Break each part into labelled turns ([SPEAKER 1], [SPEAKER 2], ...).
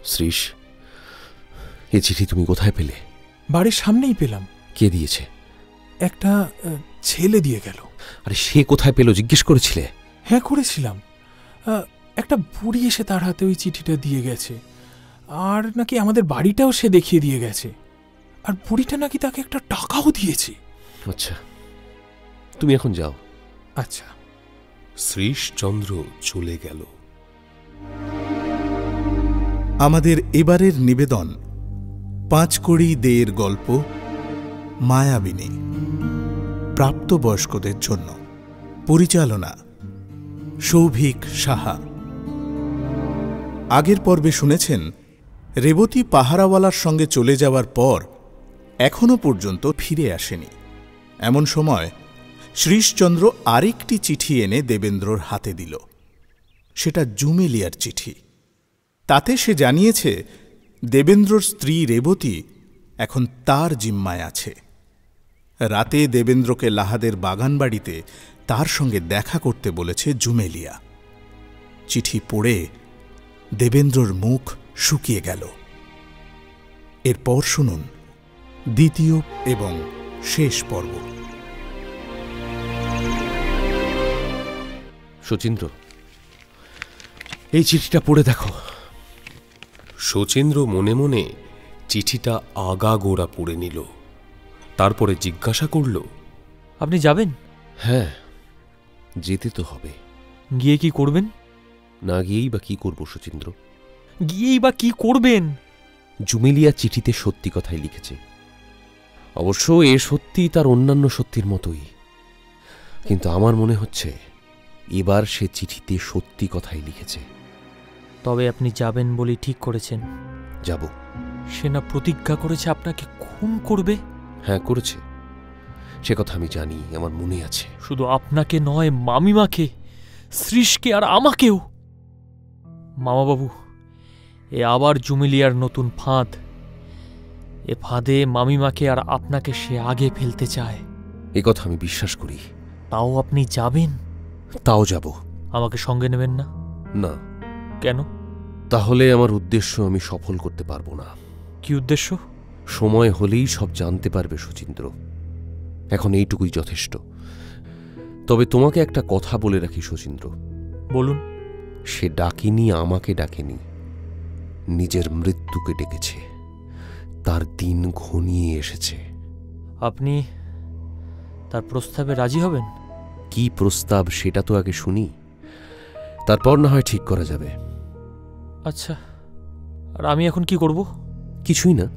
[SPEAKER 1] শ্রীশ, এ চিঠি তুমি কোথায় পেলে?
[SPEAKER 2] বাড়ির সামনেই পেলাম।
[SPEAKER 1] কে দিয়েছে?
[SPEAKER 2] একটা ছেলে দিয়ে গেল।
[SPEAKER 1] আরে সে কোথায় পেল জিজ্ঞেস করেছিলে?
[SPEAKER 2] হ্যাঁ করেছিলাম। একটা বুড়ি এসে তার হাতে ওই চিঠিটা দিয়ে গেছে, আর নাকি আমাদের বাড়িটাও সে দেখিয়ে দিয়ে গেছে, আর বুড়িটা নাকি তাকে একটা টাকাও দিয়েছে।
[SPEAKER 1] আচ্ছা, তুমি এখন যাও।
[SPEAKER 2] আচ্ছা।
[SPEAKER 3] শ্রীশচন্দ্র চলে গেল।
[SPEAKER 4] আমাদের এবারের নিবেদন পাঁচকড়ি দেয়ের গল্প মায়াবিনী, প্রাপ্তবয়স্কদের জন্য। পরিচালনা সৌভিক সাহা। আগের পর্বে শুনেছেন রেবতী পাহারাওয়ালার সঙ্গে চলে যাওয়ার পর এখনো পর্যন্ত ফিরে আসেনি। এমন সময় শ্রীশচন্দ্র আরেকটি চিঠি এনে দেবেন্দ্রর হাতে দিল। সেটা জুমেলিয়ার চিঠি। তাতে সে জানিয়েছে দেবেন্দ্রর স্ত্রী রেবতী এখন তার জিম্মায় আছে। রাতে দেবেন্দ্রকে লাহাদের বাগানবাড়িতে তার সঙ্গে দেখা করতে বলেছে জুমেলিয়া। চিঠি পড়ে দেবেন্দ্রর মুখ শুকিয়ে গেল। এরপর শুনুন দ্বিতীয় এবং শেষ পর্ব।
[SPEAKER 1] শচীন্দ্র, এই চিঠিটা পড়ে দেখো।
[SPEAKER 3] শচীন্দ্র মনে মনে চিঠিটা আগাগোড়া পড়ে নিল। তারপরে জিজ্ঞাসা করল,
[SPEAKER 5] আপনি যাবেন?
[SPEAKER 1] হ্যাঁ, যেতে তো হবে।
[SPEAKER 5] গিয়ে কি করবেন?
[SPEAKER 1] না গিয়েই বা কি করব শচীন্দ্র?
[SPEAKER 5] গিয়েই বা কি করবেন?
[SPEAKER 1] জুমেলিয়া চিঠিতে সত্যি কথাই লিখেছে। অবশ্য এ সত্যি তার অন্যান্য সত্যির মতোই, কিন্তু আমার মনে হচ্ছে এবার সে চিঠিতে সত্যি কথাই লিখেছে।
[SPEAKER 5] তবে আপনি যাবেন বলে ঠিক করেছেন?
[SPEAKER 1] যাব।
[SPEAKER 5] সেনা প্রতিজ্ঞা করেছে আপনাকে খুন করবে?
[SPEAKER 1] হ্যাঁ, করেছে। সে কথা আমি জানি, আমার মনে আছে।
[SPEAKER 5] শুধু আপনাকে নয়, মামিমাকে, শ্রীশকে আর আমাকেও। মামাবাবু, এ আবার জুমেলিয়ার নতুন ফাঁদ। এ ফাঁদে মামিমাকে আর আপনাকে সে আগে ফেলতে চায়।
[SPEAKER 1] এ কথা আমি বিশ্বাস করি।
[SPEAKER 5] তাও আপনি যাবেন?
[SPEAKER 1] তাও যাব।
[SPEAKER 5] আমাকে সঙ্গে নেবেন না?
[SPEAKER 1] না।
[SPEAKER 5] কেন?
[SPEAKER 1] তাহলে আমার উদ্দেশ্য আমি সফল করতে পারবো না।
[SPEAKER 5] কি উদ্দেশ্য?
[SPEAKER 1] সময় হলেই সব জানতে পারবে শচীন্দ্র। এখন এইটুকুই যথেষ্ট। তবে তোমাকে একটা কথা বলে রাখি শচীন্দ্র।
[SPEAKER 5] বলুন।
[SPEAKER 1] সে ডাকেনি, আমাকে ডাকেনি, নিজের মৃত্যুকে ডেকেছে। তার দিন ঘনিয়ে এসেছে।
[SPEAKER 5] আপনি তার প্রস্তাবে রাজি হবেন?
[SPEAKER 1] কি প্রস্তাব সেটা তো আগে শুনি, তারপর না হয় ঠিক করা যাবে।
[SPEAKER 5] আচ্ছা, আর আমি এখন কি করব?
[SPEAKER 1] কিছুই না।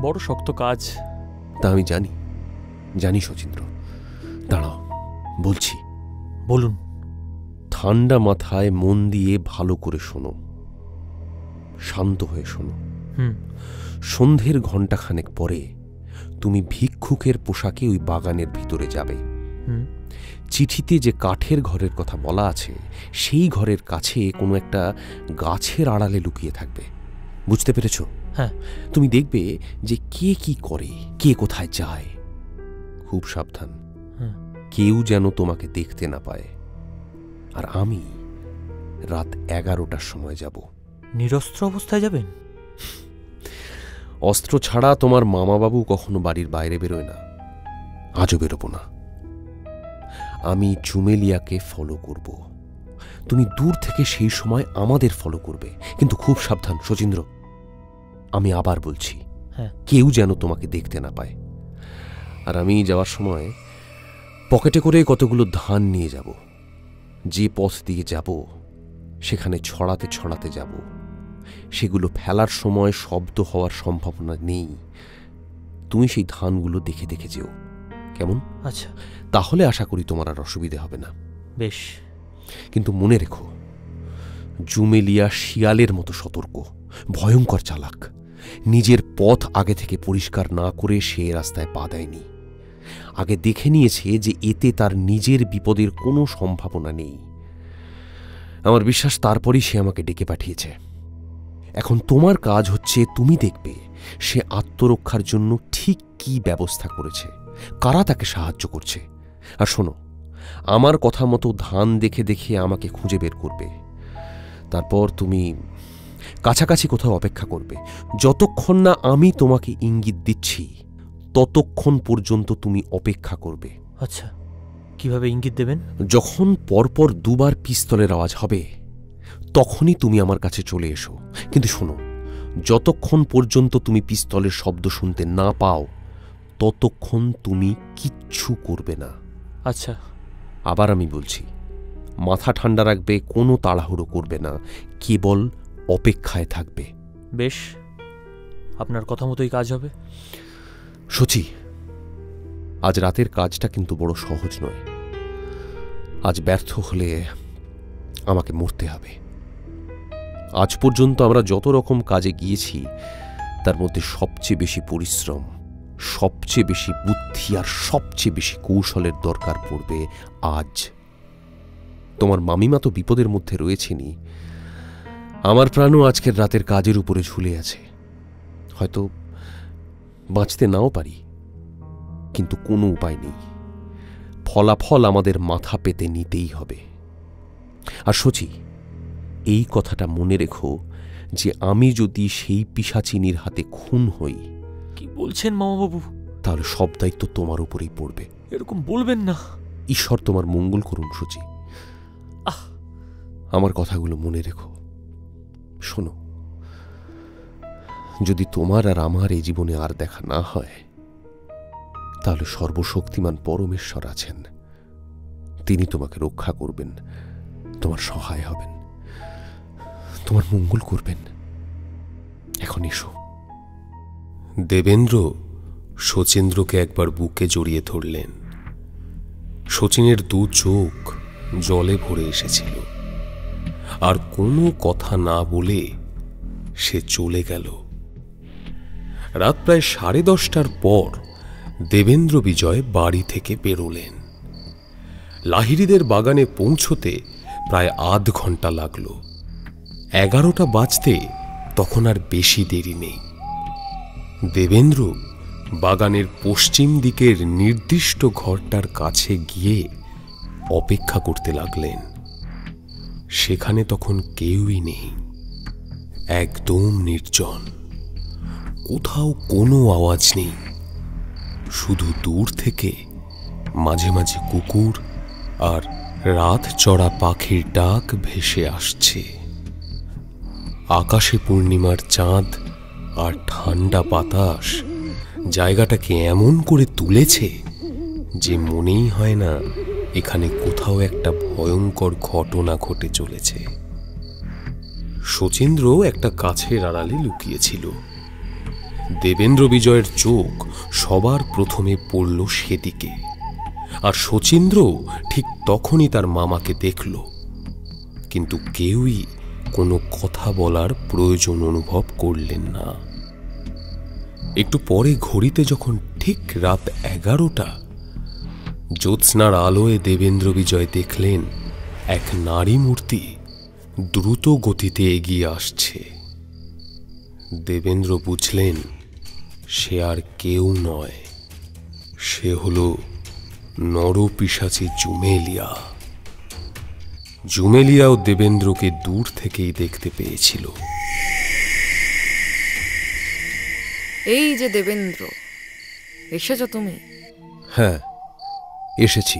[SPEAKER 5] বড় শক্ত কাজ।
[SPEAKER 1] তা আমি জানি, জানি শচীন্দ্র। দাঁড়াও, বলছি।
[SPEAKER 5] বলুন।
[SPEAKER 1] ঠান্ডা মাথায় মন দিয়ে ভালো করে শোনো, শান্ত হয়ে শোনো। সন্ধ্যের ঘণ্টাখানেক পরে তুমি ভিক্ষুকের পোশাকে ওই বাগানের ভিতরে যাবে। চিঠিতে যে কাঠের ঘরের কথা বলা আছে, সেই ঘরের কাছে কোনো একটা গাছের আড়ালে লুকিয়ে থাকবে। বুঝতে পেরেছ?
[SPEAKER 5] হ্যাঁ।
[SPEAKER 1] তুমি দেখবে যে কে কি করে, কে কোথায় যায়। খুব সাবধান, কেউ যেন তোমাকে দেখতে না পায়। আর আমি রাত 11টার সময় যাব।
[SPEAKER 5] নিরস্ত্র অবস্থায় যাবেন?
[SPEAKER 1] অস্ত্র ছাড়া তোমার মামাবাবু কখনো বাড়ির বাইরে বেরোয় না, আজও বেরোবো না। আমি জুমেলিয়াকে ফলো করব। তুমি দূর থেকে সেই সময় আমাদের ফলো করবে, কিন্তু খুব সাবধান শচীন্দ্র। আমি আবার বলছি, কেউ যেন তোমাকে দেখতে না পায়। আর আমি যাওয়ার সময় পকেটে করে কতগুলো ধান নিয়ে যাব। যে পথ দিয়ে যাব সেখানে ছড়াতে ছড়াতে যাব। সেগুলো ফেলার সময় শব্দ হওয়ার সম্ভাবনা নেই। তুমি সেই ধানগুলো দেখে দেখে যেও, কেমন?
[SPEAKER 5] আচ্ছা।
[SPEAKER 1] তাহলে আশা করি তোমার আর অসুবিধে হবে না।
[SPEAKER 5] বেশ।
[SPEAKER 1] কিন্তু মনে রেখো, জুমেলিয়া শিয়ালের মতো সতর্ক, ভয়ঙ্কর চালাক। নিজের পথ আগে থেকে পরিষ্কার না করে সে রাস্তায় পা দেয়নি। আগে দেখে নিয়েছে যে এতে তার নিজের বিপদের কোনো সম্ভাবনা নেই। আমার বিশ্বাস তারপরই সে আমাকে ডেকে পাঠিয়েছে। এখন তোমার কাজ হচ্ছে, তুমি দেখবে সে আত্মরক্ষার জন্য ঠিক কি ব্যবস্থা করেছে, কারা তাকে সাহায্য করছে। আর শোনো, আমার কথা মতো ধান দেখে দেখে আমাকে খুঁজে বের করবে। তারপর তুমি কাছাকাছি কোথাও অপেক্ষা করবে। যতক্ষণ না আমি তোমাকে ইঙ্গিত দিচ্ছি ততক্ষণ পর্যন্ত তুমি অপেক্ষা করবে।
[SPEAKER 5] আচ্ছা, কিভাবে ইঙ্গিত দেবেন?
[SPEAKER 1] যখন পরপর দুবার পিস্তলের আওয়াজ হবে তখনই তুমি আমার কাছে চলে এসো। কিন্তু শোনো, যতক্ষণ পর্যন্ত তুমি পিস্তলের শব্দ শুনতে না পাও ততক্ষণ তুমি কিচ্ছু করবে না।
[SPEAKER 5] আচ্ছা।
[SPEAKER 1] আবার আমি বলছি, মাথা ঠান্ডা রাখবে, কোনো তাড়াহুড়ো করবে না, কেবল অপেক্ষায় থাকবে।
[SPEAKER 5] বেশ, আপনার কথা মতোই কাজ হবে।
[SPEAKER 1] সচি, আজ রাতের কাজটা কিন্তু বড় সহজ নয়। আজ ব্যর্থ হলে আমাকে মরতে হবে। আজ পর্যন্ত আমরা যত রকম কাজে গিয়েছি তার মধ্যে সবচেয়ে বেশি পরিশ্রম, সবচেয়ে বেশি বুদ্ধি আর সবচেয়ে বেশি কৌশলের দরকার পড়বে আজ। তোমার মামিমা তো বিপদের মধ্যে রয়েছেনি, আমার প্রাণও আজকের রাতের কাজের উপরে ঝুলে আছে। হয়তো বাঁচতে নাও পারি, কিন্তু কোনো উপায় নেই। ফলাফল আমাদের মাথা পেতে নিতেই হবে। আর সচি, এই কথাটা মনে রেখো যে আমি যদি সেই পিশাচিনীর হাতে খুন হই,
[SPEAKER 5] কি বলছেন মামাবাবু?
[SPEAKER 1] তাহলে সব দায়িত্ব তোমার উপরেই পড়বে।
[SPEAKER 5] এরকম বলবেন না।
[SPEAKER 1] ঈশ্বর তোমার মঙ্গল করুন সচি। আমার কথাগুলো মনে রেখো। শোনো, যদি তোমার আর আমার এই জীবনে আর দেখা না হয় তাহলে সর্বশক্তিমান পরমেশ্বর আছেন, তিনি তোমাকে রক্ষা করবেন, তোমার সহায় হবেন, তোমার মঙ্গল করবেন। এখন এসো।
[SPEAKER 3] দেবেন্দ্র শচীন্দ্রকে একবার বুকে জড়িয়ে ধরলেন। শচীনের দু চোখ জলে ভরে এসেছিল, আর কোনো কথা না বলে সে চলে গেল। রাত প্রায় 10:30টার পর দেবেন্দ্র বিজয় বাড়ি থেকে বেরোলেন। লাহিড়ীদের বাগানে পৌঁছতে প্রায় আধ ঘন্টা লাগল। 11টা বাজতে তখন আর বেশি দেরি নেই। দেবেন্দ্র বাগানের পশ্চিম দিকের নির্দিষ্ট ঘরটার কাছে গিয়ে অপেক্ষা করতে লাগলেন। সেখানে তখন কেউই নেই, একদম নির্জন। কোথাও কোনো আওয়াজ নেই, শুধু দূর থেকে মাঝে মাঝে কুকুর আর রাত চড়া পাখির ডাক ভেসে আসছে। আকাশে পূর্ণিমার চাঁদ আর ঠান্ডা বাতাস জায়গাটাকে এমন করে তুলেছে যে মনেই হয় না এখানে কোথাও একটা ভয়ঙ্কর ঘটনা ঘটে চলেছে। শচীন্দ্র একটা গাছের আড়ালে লুকিয়েছিল। দেবেন্দ্র বিজয়ের চোখ সবার প্রথমে পড়ল সেদিকে, আর শচীন্দ্র ঠিক তখনই তার মামাকে দেখল। কিন্তু কেউই কোনো কথা বলার প্রয়োজন অনুভব করলেন না। একটু পরে ঘড়িতে যখন ঠিক রাত 11টা, জ্যোৎস্নার আলোয় দেবেন্দ্র বিজয় দেখলেন এক নারী মূর্তি দ্রুত গতিতে এগিয়ে আসছে। দেবেন্দ্র বুঝলেন সে আর কেউ নয়, সে হল নরপিশাচী জুমেলিয়া। জুমেলিয়াও দেবেন্দ্রকে দূর থেকেই দেখতে পেয়েছিল।
[SPEAKER 6] এই যে দেবেন্দ্র, এসেছো তুমি?
[SPEAKER 1] হ্যাঁ, এসেছি।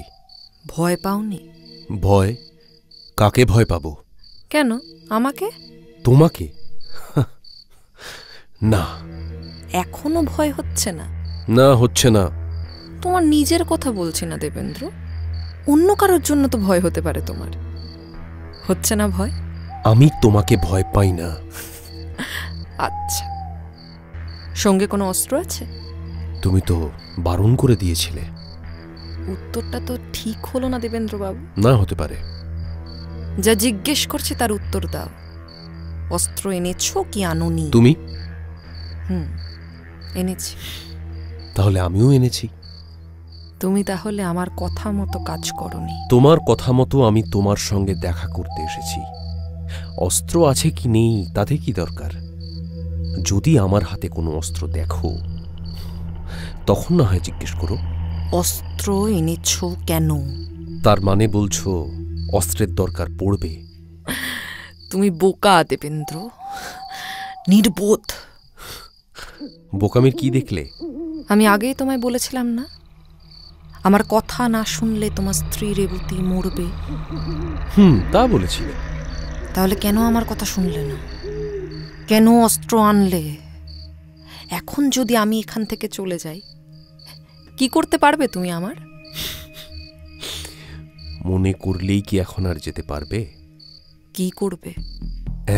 [SPEAKER 6] ভয় পাওনি?
[SPEAKER 1] ভয়? কাকে ভয় পাবো?
[SPEAKER 6] কেন, আমাকে?
[SPEAKER 1] তোমাকে? না।
[SPEAKER 6] এখনো ভয় হচ্ছে না?
[SPEAKER 1] না, হচ্ছে না।
[SPEAKER 6] তোমার নিজের কথা বলছি না দেবেন্দ্র, অন্য কারোর জন্য তো ভয় হতে পারে তোমার। হচ্ছে না ভয়?
[SPEAKER 1] আমি তোমাকে ভয় পাই না।
[SPEAKER 6] আচ্ছা, সঙ্গে কোনো অস্ত্র আছে?
[SPEAKER 1] তুমি তো বারণ করে দিয়েছিলে।
[SPEAKER 6] উত্তরটা তো ঠিক হলো না দেবেন্দ্র বাবু।
[SPEAKER 1] না, হতে পারে।
[SPEAKER 6] যা জিজ্ঞেস করছে তার উত্তর দাও। অস্ত্র এনেছো কি আনোনি?
[SPEAKER 1] তুমি?
[SPEAKER 6] এনেছি।
[SPEAKER 1] তাহলে আমিও এনেছি।
[SPEAKER 6] তুমি তাহলে আমার কথা মতো কাজ করনি।
[SPEAKER 1] তোমার কথা মতো আমি তোমার সঙ্গে দেখা করতে এসেছি। অস্ত্র আছে কি নেই তাতে কি দরকার? যদি আমার হাতে কোনো অস্ত্র দেখো তখন না হয় জিজ্ঞেস করো।
[SPEAKER 6] অস্ত্র এনেছো কেন?
[SPEAKER 1] তার মানে বলছো অস্ত্রের দরকার পড়বে?
[SPEAKER 6] তুমি বোকা দেবেন্দ্র। নির্বোধ।
[SPEAKER 1] বোকামির কি দেখলে?
[SPEAKER 6] আমি আগেই তোমায় বলেছিলাম না, আমার কথা না শুনলে তোমার স্ত্রী রেবতী মরবে।
[SPEAKER 1] তা বলেছিলে।
[SPEAKER 6] তাহলে কেন আমার কথা শুনলে না? কেন অস্ত্র আনলে? এখন যদি আমি এখান থেকে চলে যাই, কি করতে পারবে তুমি আমার?
[SPEAKER 1] মনে করলেই কি এখন আর যেতে পারবে?
[SPEAKER 6] কি করবে?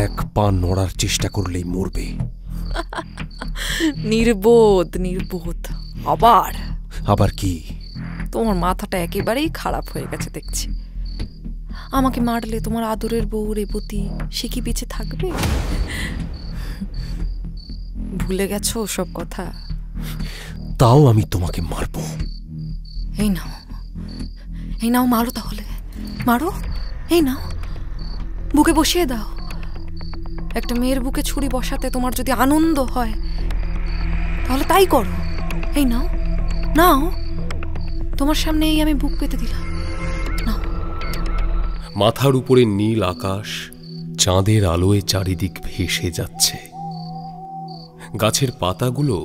[SPEAKER 1] এক পা নড়ার চেষ্টা করলেই মরবে।
[SPEAKER 6] নির্বোধ, নির্বোধ। আবার
[SPEAKER 1] আবার কি?
[SPEAKER 6] তোমার মাথাটা একেবারেই খারাপ হয়ে গেছে দেখছি। আমাকে মারলে তোমার আদরের বউ রেবতী সে কি বেঁচে থাকবে? ভুলে গেছো সব কথা?
[SPEAKER 1] তাও আমি তোমাকে মারবো।
[SPEAKER 6] এই নাও, এই নাও, মারো তাহলে, মারো। এই নাও, বুকে বসিয়ে দাও। একটা মেয়ের বুকে ছুরি বসাতে তোমার যদি আনন্দ হয় তাহলে তাই করো। এই নাও, নাও, তোমার সামনেই আমি বুক পেতে দিলাম। নাও।
[SPEAKER 3] মাথার উপরে নীল আকাশ চাঁদের আলোয় চারিদিক ভেসে যাচ্ছে। গাছের পাতাগুলো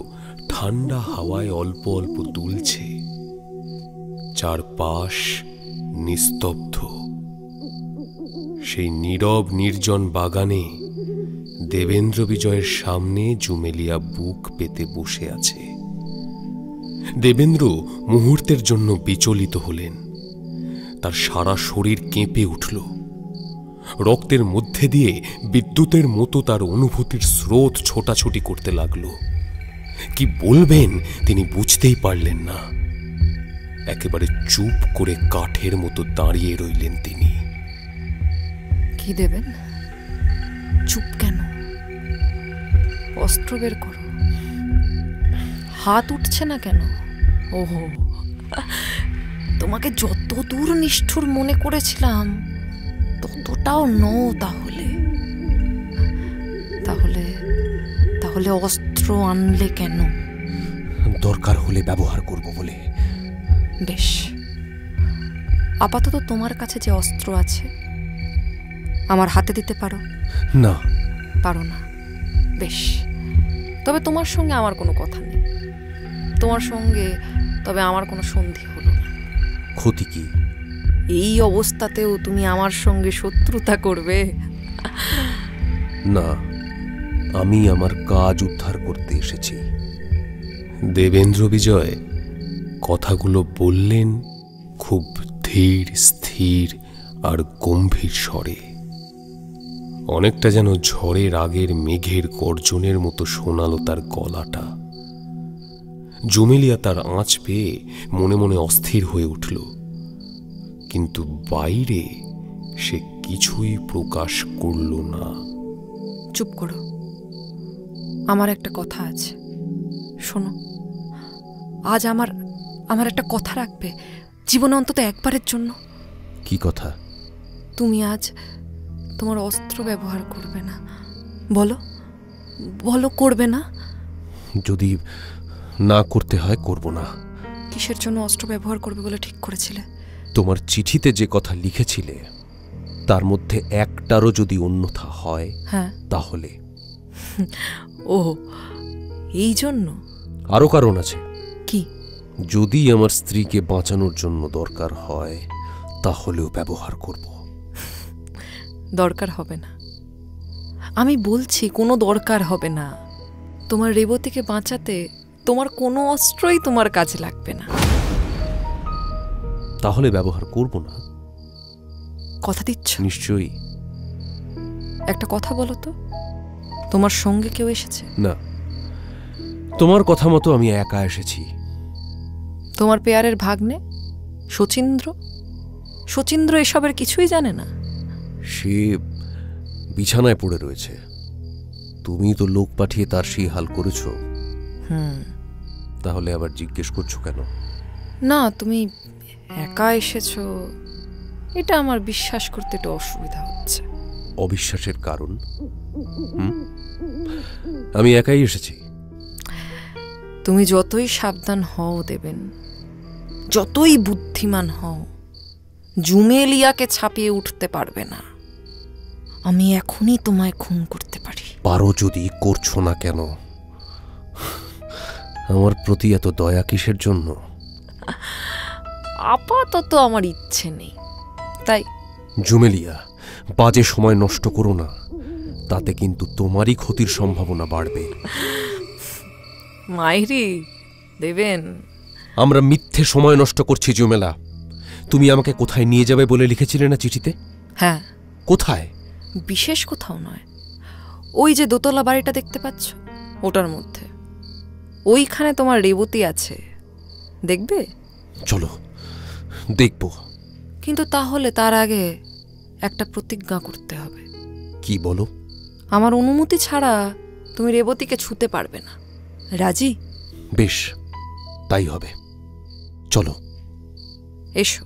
[SPEAKER 3] ঠান্ডা হাওয়ায় অল্প অল্প দুলছে। চারপাশ নিস্তব্ধ। সেই নীরব নির্জন বাগানে দেবেন্দ্র বিজয়ের সামনে জুমেলিয়া বুক পেতে বসে আছে। দেবেন্দ্র মুহূর্তের জন্য বিচলিত হলেন। তার সারা শরীর কেঁপে উঠল। রক্তের মধ্যে দিয়ে বিদ্যুতের মতো তার অনুভূতির স্রোত ছোটাছুটি করতে লাগল। কি বলবেন তিনি বুঝতেই পারলেন না। একেবারে চুপ করে কাঠের মতো দাঁড়িয়ে রইলেন তিনি।
[SPEAKER 6] কি দেবেন? চুপ কেন? অস্ত্র বের করো। হাত উঠছে না কেন? ওহো, তোমাকে যত দূর নিষ্ঠুর মনে করেছিলাম ততটাও নও তাহলে। তাহলে তাহলে অস্ত্র আনলে কেন?
[SPEAKER 1] দরকার হলে ব্যবহার করব বলে।
[SPEAKER 6] বেশ, আপাতত তোমার কাছে যে অস্ত্র আছে আমার হাতে দিতে পারো?
[SPEAKER 1] না।
[SPEAKER 6] পারো না? বেশ, তবে তোমার সঙ্গে আমার কোনো কথা নেই। তোমার সঙ্গে তবে আমার কোনো সন্ধি হলো না।
[SPEAKER 1] ক্ষতি কি?
[SPEAKER 6] এই অবস্থাতেও তুমি আমার সঙ্গে শত্রুতা করবে?
[SPEAKER 1] না, আমি আমার কাজ উদ্ধার করতে এসেছি।
[SPEAKER 3] দেবেন্দ্র বিজয় কথাগুলো বললেন খুব ধীর স্থির আর গম্ভীর স্বরে। অনেকটা যেন ঝড়ের আগের মেঘের গর্জনের মতো শোনালো তার গলাটা। জুমেলিয়া তার আঁচ পেয়ে মনে মনে অস্থির হয়ে উঠল, কিন্তু বাইরে সে কিছুই প্রকাশ করল না।
[SPEAKER 6] চুপ করো, আমার একটা কথা আছে, শোনো। আজ আমার একটা কথা রাখবে, জীবনে অন্তত একবারের জন্য।
[SPEAKER 1] কি কথা?
[SPEAKER 6] তুমি আজ তোমার অস্ত্র ব্যবহার করবে না। বলো, বলো করবে না?
[SPEAKER 1] যদি না করতে হয় করব না।
[SPEAKER 6] কিসের জন্য অস্ত্র ব্যবহার করবে বলে ঠিক করেছিলে?
[SPEAKER 1] তোমার চিঠিতে যে কথা লিখেছিলে তার মধ্যে একটারও যদি অন্যথা হয়,
[SPEAKER 6] হ্যাঁ,
[SPEAKER 1] তাহলে।
[SPEAKER 6] ও, এই জন্য?
[SPEAKER 1] আরো কারণ আছে।
[SPEAKER 6] কি?
[SPEAKER 1] যদি আমার স্ত্রীকে বাঁচানোর জন্য দরকার হয় তাহলেও ব্যবহার করব।
[SPEAKER 6] দরকার হবে না, আমি বলছি কোনো দরকার হবে না। তোমার রেবতীকে বাঁচাতে তোমার কোনো অস্ত্রই তোমার কাজে লাগবে না।
[SPEAKER 1] তাহলে ব্যবহার করব না?
[SPEAKER 6] কথা দিচ্ছ?
[SPEAKER 1] নিশ্চয়ই।
[SPEAKER 6] একটা কথা বলো তো, তোমার সঙ্গে কেউ এসেছে?
[SPEAKER 1] না, তোমার কথা মতো আমি একা এসেছি।
[SPEAKER 6] তোমার পেয়ারের ভাগ্নে শচীন্দ্র এসবের কিছুই জানে না?
[SPEAKER 1] সে বিছানায় পড়ে রয়েছে। তুমি তো লোক পাঠিয়ে তার সেই হাল করেছ। তাহলে আবার জিজ্ঞেস করছো কেন?
[SPEAKER 6] না, তুমি একা এসেছো এটা আমার বিশ্বাস করতে একটু অসুবিধা হচ্ছে।
[SPEAKER 1] অবিশ্বাসের কারণ? আমি একাই এসেছি।
[SPEAKER 6] তুমি যতই সাবধান হও দেবেন, যতই বুদ্ধিমান হও, জুমেলিয়াকে ছাপিয়ে উঠতে পারবে না। আমি এখনই তোমায় খুন করতে পারি।
[SPEAKER 1] পারো যদি করছো না কেন? আমার প্রতি এত দয়া কিসের জন্য?
[SPEAKER 6] আপাতত আমার ইচ্ছে নেই, তাই।
[SPEAKER 1] জুমেলিয়া, বাজে সময় নষ্ট করো না, তাতে কিন্তু তোমারই ক্ষতির সম্ভাবনা বাড়বে।
[SPEAKER 6] মাইরি দেবেন,
[SPEAKER 1] আমরা মিথ্যে সময় নষ্ট করছি জুমেলা। তুমি আমাকে কোথায় নিয়ে যাবে বলে লিখেছিলে না চিঠিতে?
[SPEAKER 6] হ্যাঁ,
[SPEAKER 1] কোথায়?
[SPEAKER 6] বিশেষ কোথাও নয়, ওই যে দোতলা বাড়িটা দেখতে পাচ্ছ, ওটার মধ্যে। ওইখানে তোমার রেবতী আছে, দেখবে?
[SPEAKER 1] চলো, দেখব।
[SPEAKER 6] কিন্তু তাহলে তার আগে একটা প্রতিজ্ঞা করতে হবে।
[SPEAKER 1] কি বলো?
[SPEAKER 6] আমার অনুমতি ছাড়া তুমি রেবতীকে ছুতে পারবে না, রাজি?
[SPEAKER 1] বেশ, তাই হবে। চলো।
[SPEAKER 6] এসো,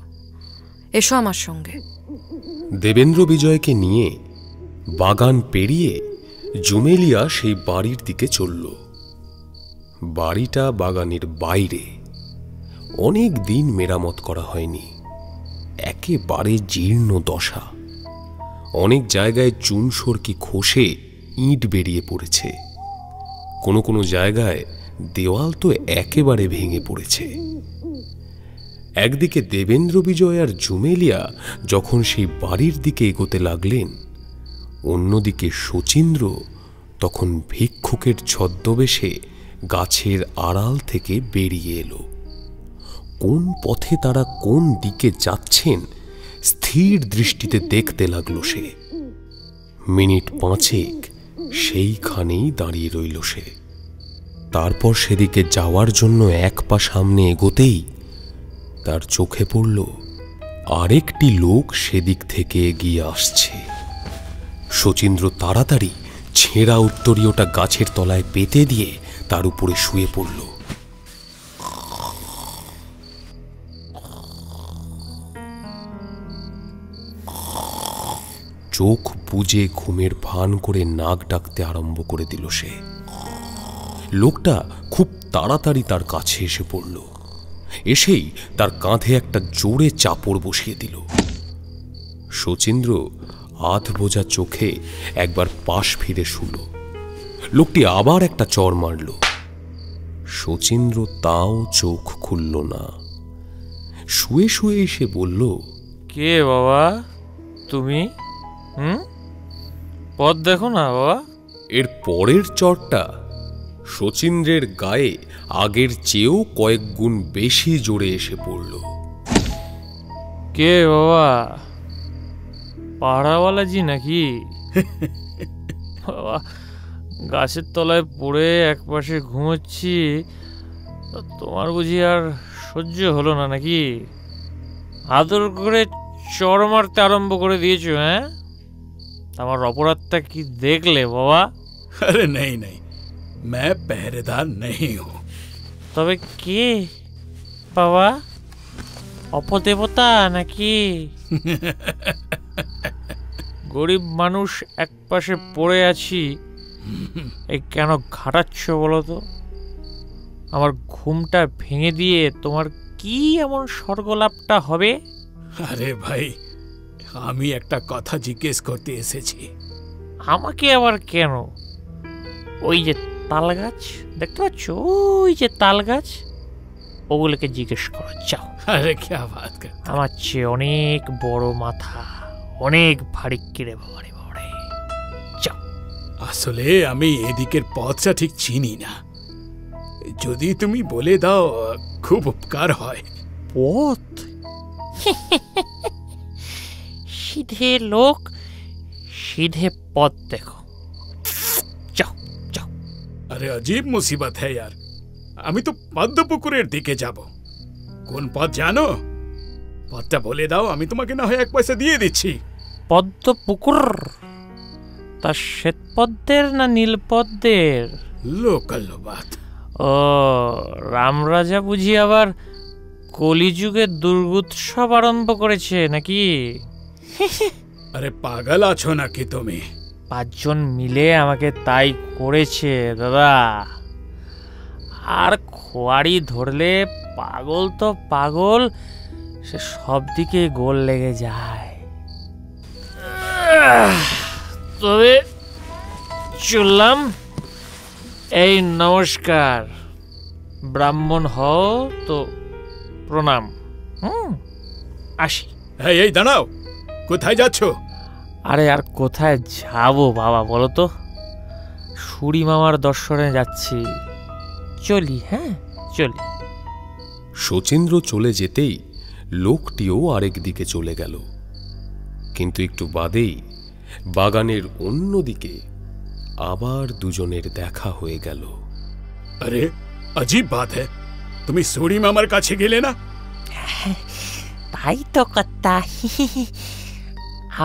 [SPEAKER 6] এসো আমার সঙ্গে।
[SPEAKER 3] দেবেন্দ্র বিজয়কে নিয়ে বাগান পেরিয়ে জুমেলিয়া সেই বাড়ির দিকে চলল। বাড়িটা বাগানের বাইরে, অনেক দিন মেরামত করা হয়নি, একেবারে জীর্ণ দশা। অনেক জায়গায় চুন সরকি খসে ইট বেরিয়ে পড়েছে, কোনো কোনো জায়গায় দেওয়াল তো একেবারে ভেঙে পড়েছে। একদিকে দেবেন্দ্র বিজয় আর জুমেলিয়া যখন সেই বাড়ির দিকে এগোতে লাগলেন, অন্যদিকে শচীন্দ্র তখন ভিক্ষুকের ছদ্মবেশে গাছের আড়াল থেকে বেরিয়ে এলো। কোন পথে তারা কোন দিকে যাচ্ছেন স্থির দৃষ্টিতে দেখতে লাগলো সে। মিনিট 5 সেইখানেই দাঁড়িয়ে রইল সে। তারপর সেদিকে যাওয়ার জন্য এক পা সামনে এগোতেই তার চোখে পড়ল আরেকটি লোক সেদিক থেকে এগিয়ে আসছে। শচীন্দ্র তাড়াতাড়ি ছেঁড়া উত্তরীয়টা গাছের তলায় পেতে দিয়ে তার উপরে শুয়ে পড়ল। চোখ বুজে ঘুমের ভান করে নাক ডাকতে আরম্ভ করে দিল সে। লোকটা খুব তাড়াতাড়ি তার কাছে এসে পড়ল, এসেই তার কাঁধে একটা জোরে চাপড় বসিয়ে দিল। শচীন্দ্র আধ বোঝা চোখে একবার পাশ ফিরে শুল। লোকটি আবার একটা চড় মারল। শচীন্দ্র তাও চোখ খুলল না। শুয়ে শুয়ে এসে বলল,
[SPEAKER 5] কে বাবা তুমি? পথ দেখো না বাবা।
[SPEAKER 3] এর পরের চড়টা শচীন্দ্রের গায়ে আগের চেয়েও কয়েক গুণ বেশি জোরে এসে পড়ল।
[SPEAKER 5] কে বাবা? পাহাড়াওয়ালাজি নাকি? বাবা, গাছের তলায় পড়ে একপাশে ঘুমোচ্ছি, তোমার বুঝি আর সহ্য হলো না নাকি? আদর করে চড় মারতে আরম্ভ করে দিয়েছো? হ্যাঁ, আমার অপরাধটা কি দেখলে বাবা?
[SPEAKER 7] अरे नहीं नहीं, मैं पहरेदार नहीं हूं।
[SPEAKER 5] তবে কে বাবা? অপদেবতা নাকি? গরিব মানুষ একপাশে পড়ে আছি, এই কেন ঘাটাচ্ছ বলো তো? আমার ঘুমটা ভেঙে দিয়ে তোমার কি এমন স্বর্গলাভটা হবে?
[SPEAKER 7] আরে ভাই, আমি একটা কথা জিজ্ঞেস করতে এসেছি।
[SPEAKER 5] আমাকে আবার কেন? ওই যে তাল গাছ দেখতে পাচ্ছ, ওই যে তাল গাছ, ওগুলোকে জিজ্ঞেস করো যাও।
[SPEAKER 7] আরে क्या बात कर,
[SPEAKER 5] আমার চেয়ে অনেক বড় মাথা, অনেক ভারী কিরে বাবারে বাবারে, যাও।
[SPEAKER 7] আসলে আমি এদিকের পথটা ঠিক চিনি না, যদি তুমি বলে দাও খুব উপকার হয়।
[SPEAKER 5] পথ? সিধে লোক, সিধে পথ দেখো, যাও যাও।
[SPEAKER 7] আরে अजीब মুসিবত है यार, আমি তো পদ্মপুকুরের দিকে যাব। কোন পথ জানো? পথটা বলে দাও, আমি তোমাকে না হয় 1 পয়সা দিয়ে দিচ্ছি।
[SPEAKER 5] পদ্ম পুকুর? তা শ্বেত পদ্মের না নীল পদ্মের?
[SPEAKER 7] লোকাল বাত।
[SPEAKER 5] ও, রামরাজা বুঝি আবার কলিযুগে দুর্গোৎসব আরম্ভ করেছে নাকি?
[SPEAKER 7] আরে পাগল আছো নাকি তুমি?
[SPEAKER 5] 5 জন মিলে আমাকে তাই করেছে দাদা। আর খোয়াড়ি ধরলে পাগল তো পাগল, সে সব দিকে গোল লেগে যায়। তবে চললাম। এই নমস্কার, ব্রাহ্মণ হও তো প্রণাম। আসি।
[SPEAKER 7] এই দাঁড়াও, কোথায় যাচ্ছ?
[SPEAKER 5] আরে আর কোথায় যাবো বাবা বলো তো, সুরি মামার দর্শনে যাচ্ছি। চলি, হ্যাঁ চলি।
[SPEAKER 3] শচীন্দ্র চলে যেতেই লোকটিও আরেক দিকে চলে গেল। কিন্তু একটু বাদেই বাগানের অন্যদিকে আবার দুজনের দেখা হয়ে গেল।
[SPEAKER 7] আরে अजीब बात है, তুমি সুরি মামার কাছে গেলে না?
[SPEAKER 8] তাই তো কথা।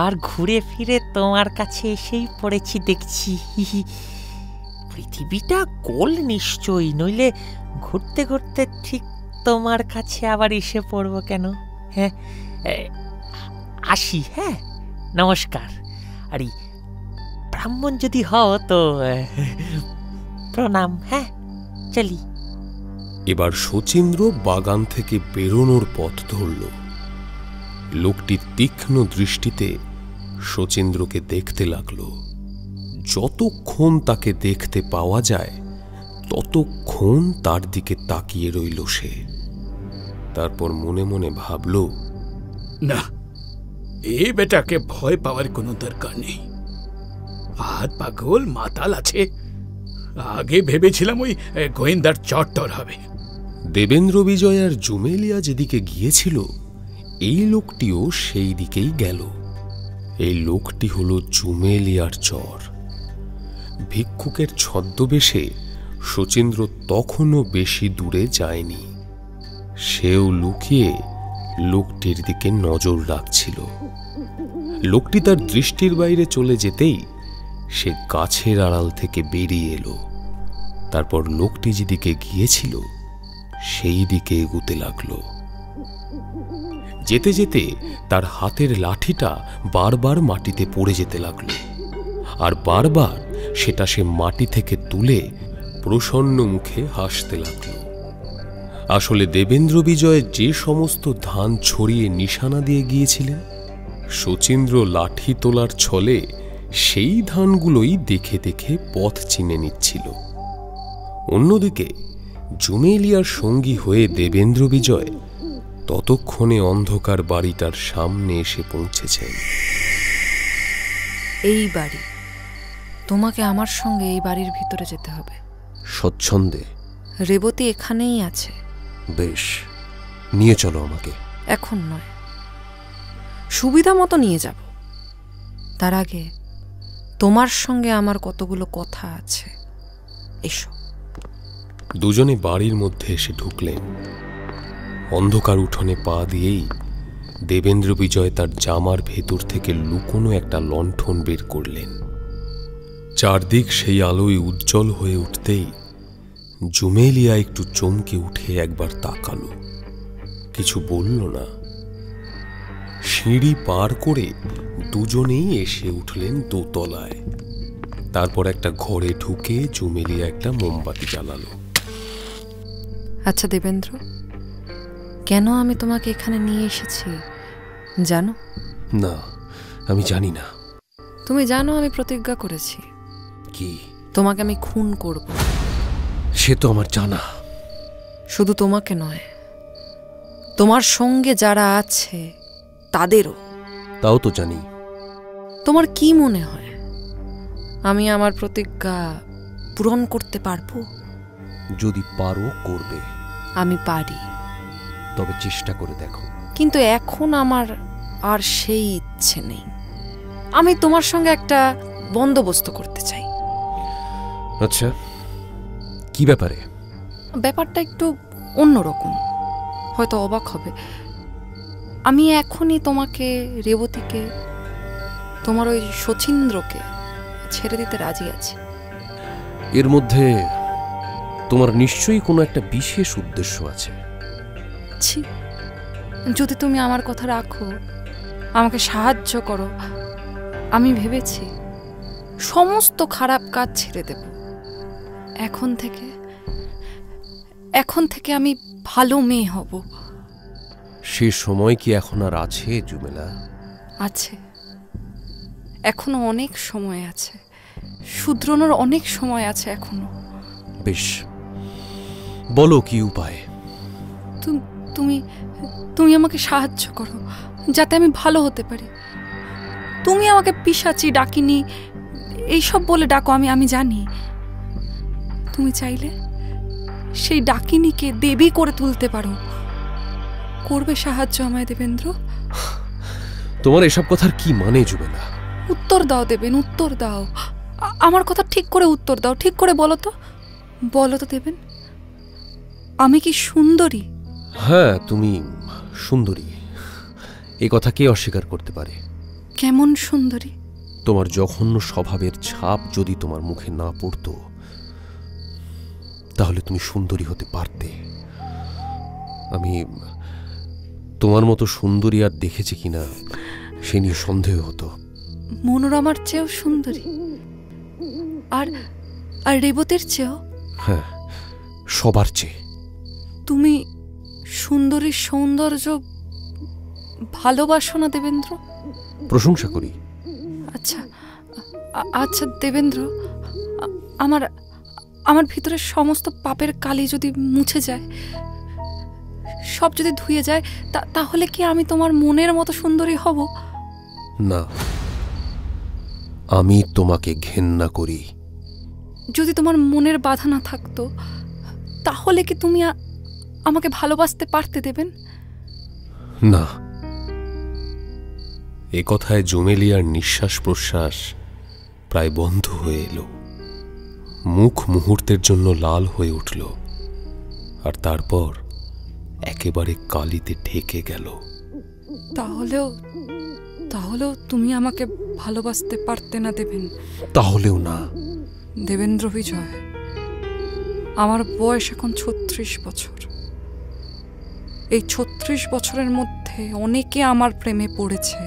[SPEAKER 8] আর ঘুরে ফিরে তোমার কাছে এসেই পড়েছি দেখছি। পৃথিবীটা গোল নিশ্চয়ই, নইলে ঘুরতে ঘুরতে ঠিক তোমার কাছে আবার এসে পড়বো কেন? হ্যাঁ আসি, হ্যাঁ নমস্কার। আরে ব্রাহ্মণ যদি হও তো প্রণাম, হ্যাঁ চলি।
[SPEAKER 3] এবার শচীন্দ্র বাগান থেকে বেরোনোর পথ ধরল। লোকটি তীক্ষ্ণ দৃষ্টিতে শচীন্দ্রকে দেখতে লাগল। যতক্ষণ তাকে দেখতে পাওয়া যায় ততক্ষণ তার দিকে তাকিয়ে রইল সে। তারপর মনে মনে ভাবল,
[SPEAKER 7] না, এই বেটাকে ভয় পাওয়ার কোনো দরকার নেই। আর পাগল মাতাল আছে। আগে ভেবেছিলাম ওই গোয়েন্দার চট্টর হবে।
[SPEAKER 3] দেবেন্দ্র বিজয় আর জুমেলিয়া যেদিকে গিয়েছিল এই লোকটিও সেই দিকেই গেল। এই লোকটি হল জুমেলিয়ার চর। ভিক্ষুকের ছদ্মবেশে শচীন্দ্র তখনও বেশি দূরে যায়নি। সেও লুকিয়ে লোকটির দিকে নজর রাখছিল। লোকটি তার দৃষ্টির বাইরে চলে যেতেই সে গাছের আড়াল থেকে বেরিয়ে এলো। তারপর লোকটি যেদিকে গিয়েছিল সেই দিকে এগুতে লাগলো। যেতে যেতে তার হাতের লাঠিটা বারবার মাটিতে পড়ে যেতে লাগলো, আর বারবার সেটা সে মাটি থেকে তুলে প্রসন্ন মুখে হাসতে লাগলো। আসলে দেবেন্দ্র বিজয় যে সমস্ত ধান ছড়িয়ে নিশানা দিয়ে গিয়েছিলেন, শচীন্দ্র লাঠি তোলার ছলে সেই ধানগুলোই দেখে দেখে পথ চিনে নিচ্ছিল। অন্যদিকে জুমেলিয়ার সঙ্গী হয়ে দেবেন্দ্র বিজয় ততক্ষণে অন্ধকার বাড়িটার সামনে এসে পৌঁছেছেন।
[SPEAKER 6] এই বাড়ি, তোমাকে আমার সঙ্গে এই বাড়ির ভিতরে যেতে হবে।
[SPEAKER 1] স্বচ্ছন্দে?
[SPEAKER 6] রেবতী এখানেই আছে।
[SPEAKER 1] বেশ, নিয়ে চলো আমাকে।
[SPEAKER 6] এখন নয়, সুবিধা মতো নিয়ে যাব। তার আগে তোমার সঙ্গে আমার কতগুলো কথা আছে, এসো।
[SPEAKER 3] দুজনে বাড়ির মধ্যে এসে ঢুকলেন। অন্ধকার উঠোনে পা দিয়েই দেবেন্দ্র বিজয় তার জামার ভেতর থেকে লুকোনো একটা লণ্ঠন বের করলেন। চারদিক সেই আলোয় উজ্জ্বল হয়ে উঠতেই জুমেলিয়া একটু চমকে উঠে একবার তাকালো, কিছু বলল না। সিঁড়ি পার করে দুজনেই এসে উঠলেন দোতলায়। তারপর একটা ঘরে ঢুকে জুমেলিয়া একটা মোমবাতি জ্বালালো।
[SPEAKER 6] আচ্ছা দেবেন্দ্র, কেন আমি তোমাকে এখানে নিয়ে এসেছি জানো?
[SPEAKER 1] না, আমি জানি না।
[SPEAKER 6] তুমি জানো আমি প্রতিজ্ঞা করেছি।
[SPEAKER 1] কি?
[SPEAKER 6] তোমাকে আমি খুন করব।
[SPEAKER 1] সে তো আমার জানা।
[SPEAKER 6] শুধু তোমাকে নয়, তোমার সঙ্গে যারা আছে তাদেরও।
[SPEAKER 1] তাও তো জানি।
[SPEAKER 6] তোমার কি মনে হয় আমি আমার প্রতিজ্ঞা পূরণ করতে পারবো?
[SPEAKER 1] যদি পারো করবে।
[SPEAKER 6] আমি পারি।
[SPEAKER 1] তবে চেষ্টা করে দেখো।
[SPEAKER 6] কিন্তু এখন আমার আর সেই ইচ্ছে নেই। আমি তোমার সঙ্গে একটা বন্দোবস্ত করতে চাই।
[SPEAKER 1] আচ্ছা, কি ব্যাপারে?
[SPEAKER 6] ব্যাপারটা একটু অন্যরকম, হয়তো অবাক হবে। আমি এখনই তোমাকে, রেবতীকে, তোমার ওই শচীন্দ্রকে ছেড়ে দিতে রাজি আছি।
[SPEAKER 1] এর মধ্যে তোমার নিশ্চয়ই কোনো একটা বিশেষ উদ্দেশ্য আছে।
[SPEAKER 6] ছি, যদি তুমি আমার কথা রাখো, আমাকে সাহায্য করো, আমি ভেবেছি সমস্ত খারাপ কাজ ছেড়ে দেব। এখন থেকে আমি ভালো মেয়ে হব।
[SPEAKER 1] সে সময় কি এখন আর আছে জুমেলা?
[SPEAKER 6] আছে, এখনো অনেক সময় আছে। শুধরানোর অনেক সময় আছে এখনো।
[SPEAKER 1] বেশ, বলো কি উপায়?
[SPEAKER 6] তুমি তুমি আমাকে সাহায্য করো যাতে আমি ভালো হতে পারি। তুমি আমাকে পিশাচি, ডাকিনি এইসব বলে ডাকো, আমি জানি। তুমি চাইলে সেই ডাকিনিকে দেবী করে তুলতে পারো। করবে সাহায্য আমায় দেবেন্দ্র?
[SPEAKER 1] তোমার এসব কথার কি মানে জুমেলা?
[SPEAKER 6] উত্তর দাও দেবেন, উত্তর দাও। আমার কথা ঠিক করে উত্তর দাও, ঠিক করে বলো তো, বলো তো দেবেন, আমি কি সুন্দরী?
[SPEAKER 1] হ্যাঁ, তুমি সুন্দরী, এ কথা কে অস্বীকার করতে পারে?
[SPEAKER 6] কেমন সুন্দরী?
[SPEAKER 1] তোমার জঘন্য স্বভাবের ছাপ যদি তোমার মুখে না পড়তো তাহলে তুমি সুন্দরী হতে পারতে। আমি তোমার মতো সুন্দরী আর দেখেছি কিনা সে নিয়ে সন্দেহ হতো।
[SPEAKER 6] মনোরমার চেয়েও সুন্দরী? আর আর রেবতীর চেয়েও?
[SPEAKER 1] হ্যাঁ, সবার চেয়ে।
[SPEAKER 6] তুমি সুন্দরীর সৌন্দর্য ভালোবাসো না দেবেন্দ্র?
[SPEAKER 1] প্রশংসা করি।
[SPEAKER 6] আচ্ছা আচ্ছা দেবেন্দ্র, আমার আমার ভিতরে সমস্ত পাপের কালি যদি মুছে যায়, সব যদি ধুয়ে যায়, তাহলে কি আমি তোমার মনের মতো সুন্দরী হব?
[SPEAKER 1] না, আমি তোমাকে ঘেন্না করি।
[SPEAKER 6] যদি তোমার মনের বাধা না থাকতো তাহলে কি তুমি আমাকে ভালোবাসতে পারতে দেবেন?
[SPEAKER 1] না।
[SPEAKER 3] এ কথায় জুমেলিয়ার নিঃশ্বাস প্রশ্বাস প্রায় বন্ধ হয়ে এলো। মুখ মুহূর্তের জন্য লাল হয়ে উঠল, আর তারপর একেবারে কালিতে ঢেকে গেল।
[SPEAKER 6] তাহলেও তুমি আমাকে ভালোবাসতে পারতে না দেবেন?
[SPEAKER 1] তাহলেও না।
[SPEAKER 6] দেবেন্দ্র বিজয়, আমার বয়স এখন 36 বছর। এই 36 বছরের মধ্যে অনেকে আমার প্রেমে পড়েছে,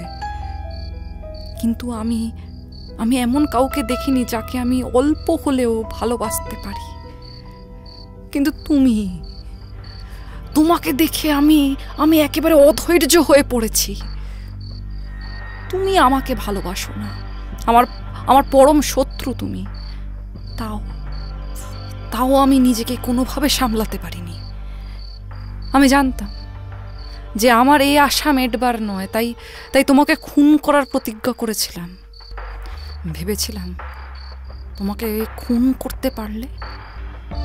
[SPEAKER 6] কিন্তু আমি এমন কাউকে দেখিনি যাকে আমি অল্প হলেও ভালোবাসতে পারি। কিন্তু তোমাকে দেখে আমি একেবারে অধৈর্য হয়ে পড়েছি। তুমি আমাকে ভালোবাসো না, আমার পরম শত্রু তুমি। তাও আমি নিজেকে কোনোভাবে সামলাতে পারিনি। আমি জানতাম যে আমার এই আশা মেটবার নয়, তাই তোমাকে খুন করার প্রতিজ্ঞা করেছিলাম। ভেবেছিলাম তোমাকে খুন করতে পারলে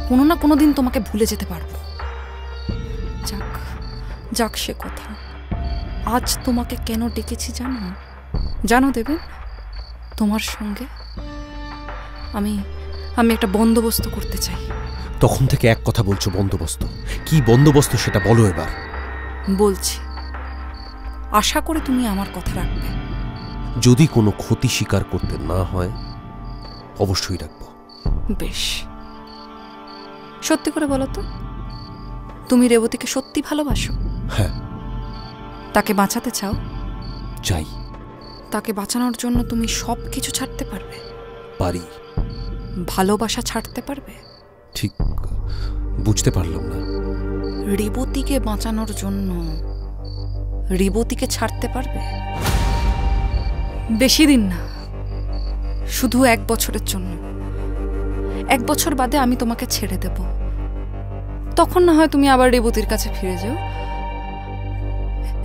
[SPEAKER 6] কোনো না কোনো দিন তোমাকে ভুলে যেতে পারবো। যাক সে কথা। আজ তোমাকে কেন ডেকেছি জানো দেবেন? তোমার সঙ্গে আমি একটা বন্দোবস্ত করতে চাই।
[SPEAKER 1] তখন থেকে এক কথা বলছো বন্দোবস্ত। কি বন্দোবস্ত সেটা বলো এবার।
[SPEAKER 6] বলছি, আশা করে তুমি আমার কথা রাখবে।
[SPEAKER 1] যদি কোনো ক্ষতি স্বীকার করতে না হয় অবশ্যই রাখবো।
[SPEAKER 6] বেশ, সত্যি করে বলো তো, তুমি রেবতীকে সত্যি ভালোবাসো?
[SPEAKER 1] হ্যাঁ।
[SPEAKER 6] তাকে বাঁচাতে চাও?
[SPEAKER 1] চাই।
[SPEAKER 6] তাকে বাঁচানোর জন্য তুমি সব কিছু ছাড়তে পারবে?
[SPEAKER 1] পারি।
[SPEAKER 6] ভালোবাসা ছাড়তে পারবে?
[SPEAKER 1] ঠিক বুঝতে পারলাম না।
[SPEAKER 6] রেবতীকে বাঁচানোর জন্য রেবতীকে ছাড়তে পারবে? বেশি দিন না, শুধু 1 বছরের জন্য। 1 বছর বাদে আমি তোমাকে ছেড়ে দেব। তখন না হয় তুমি আবার রেবতীর কাছে ফিরে যাও।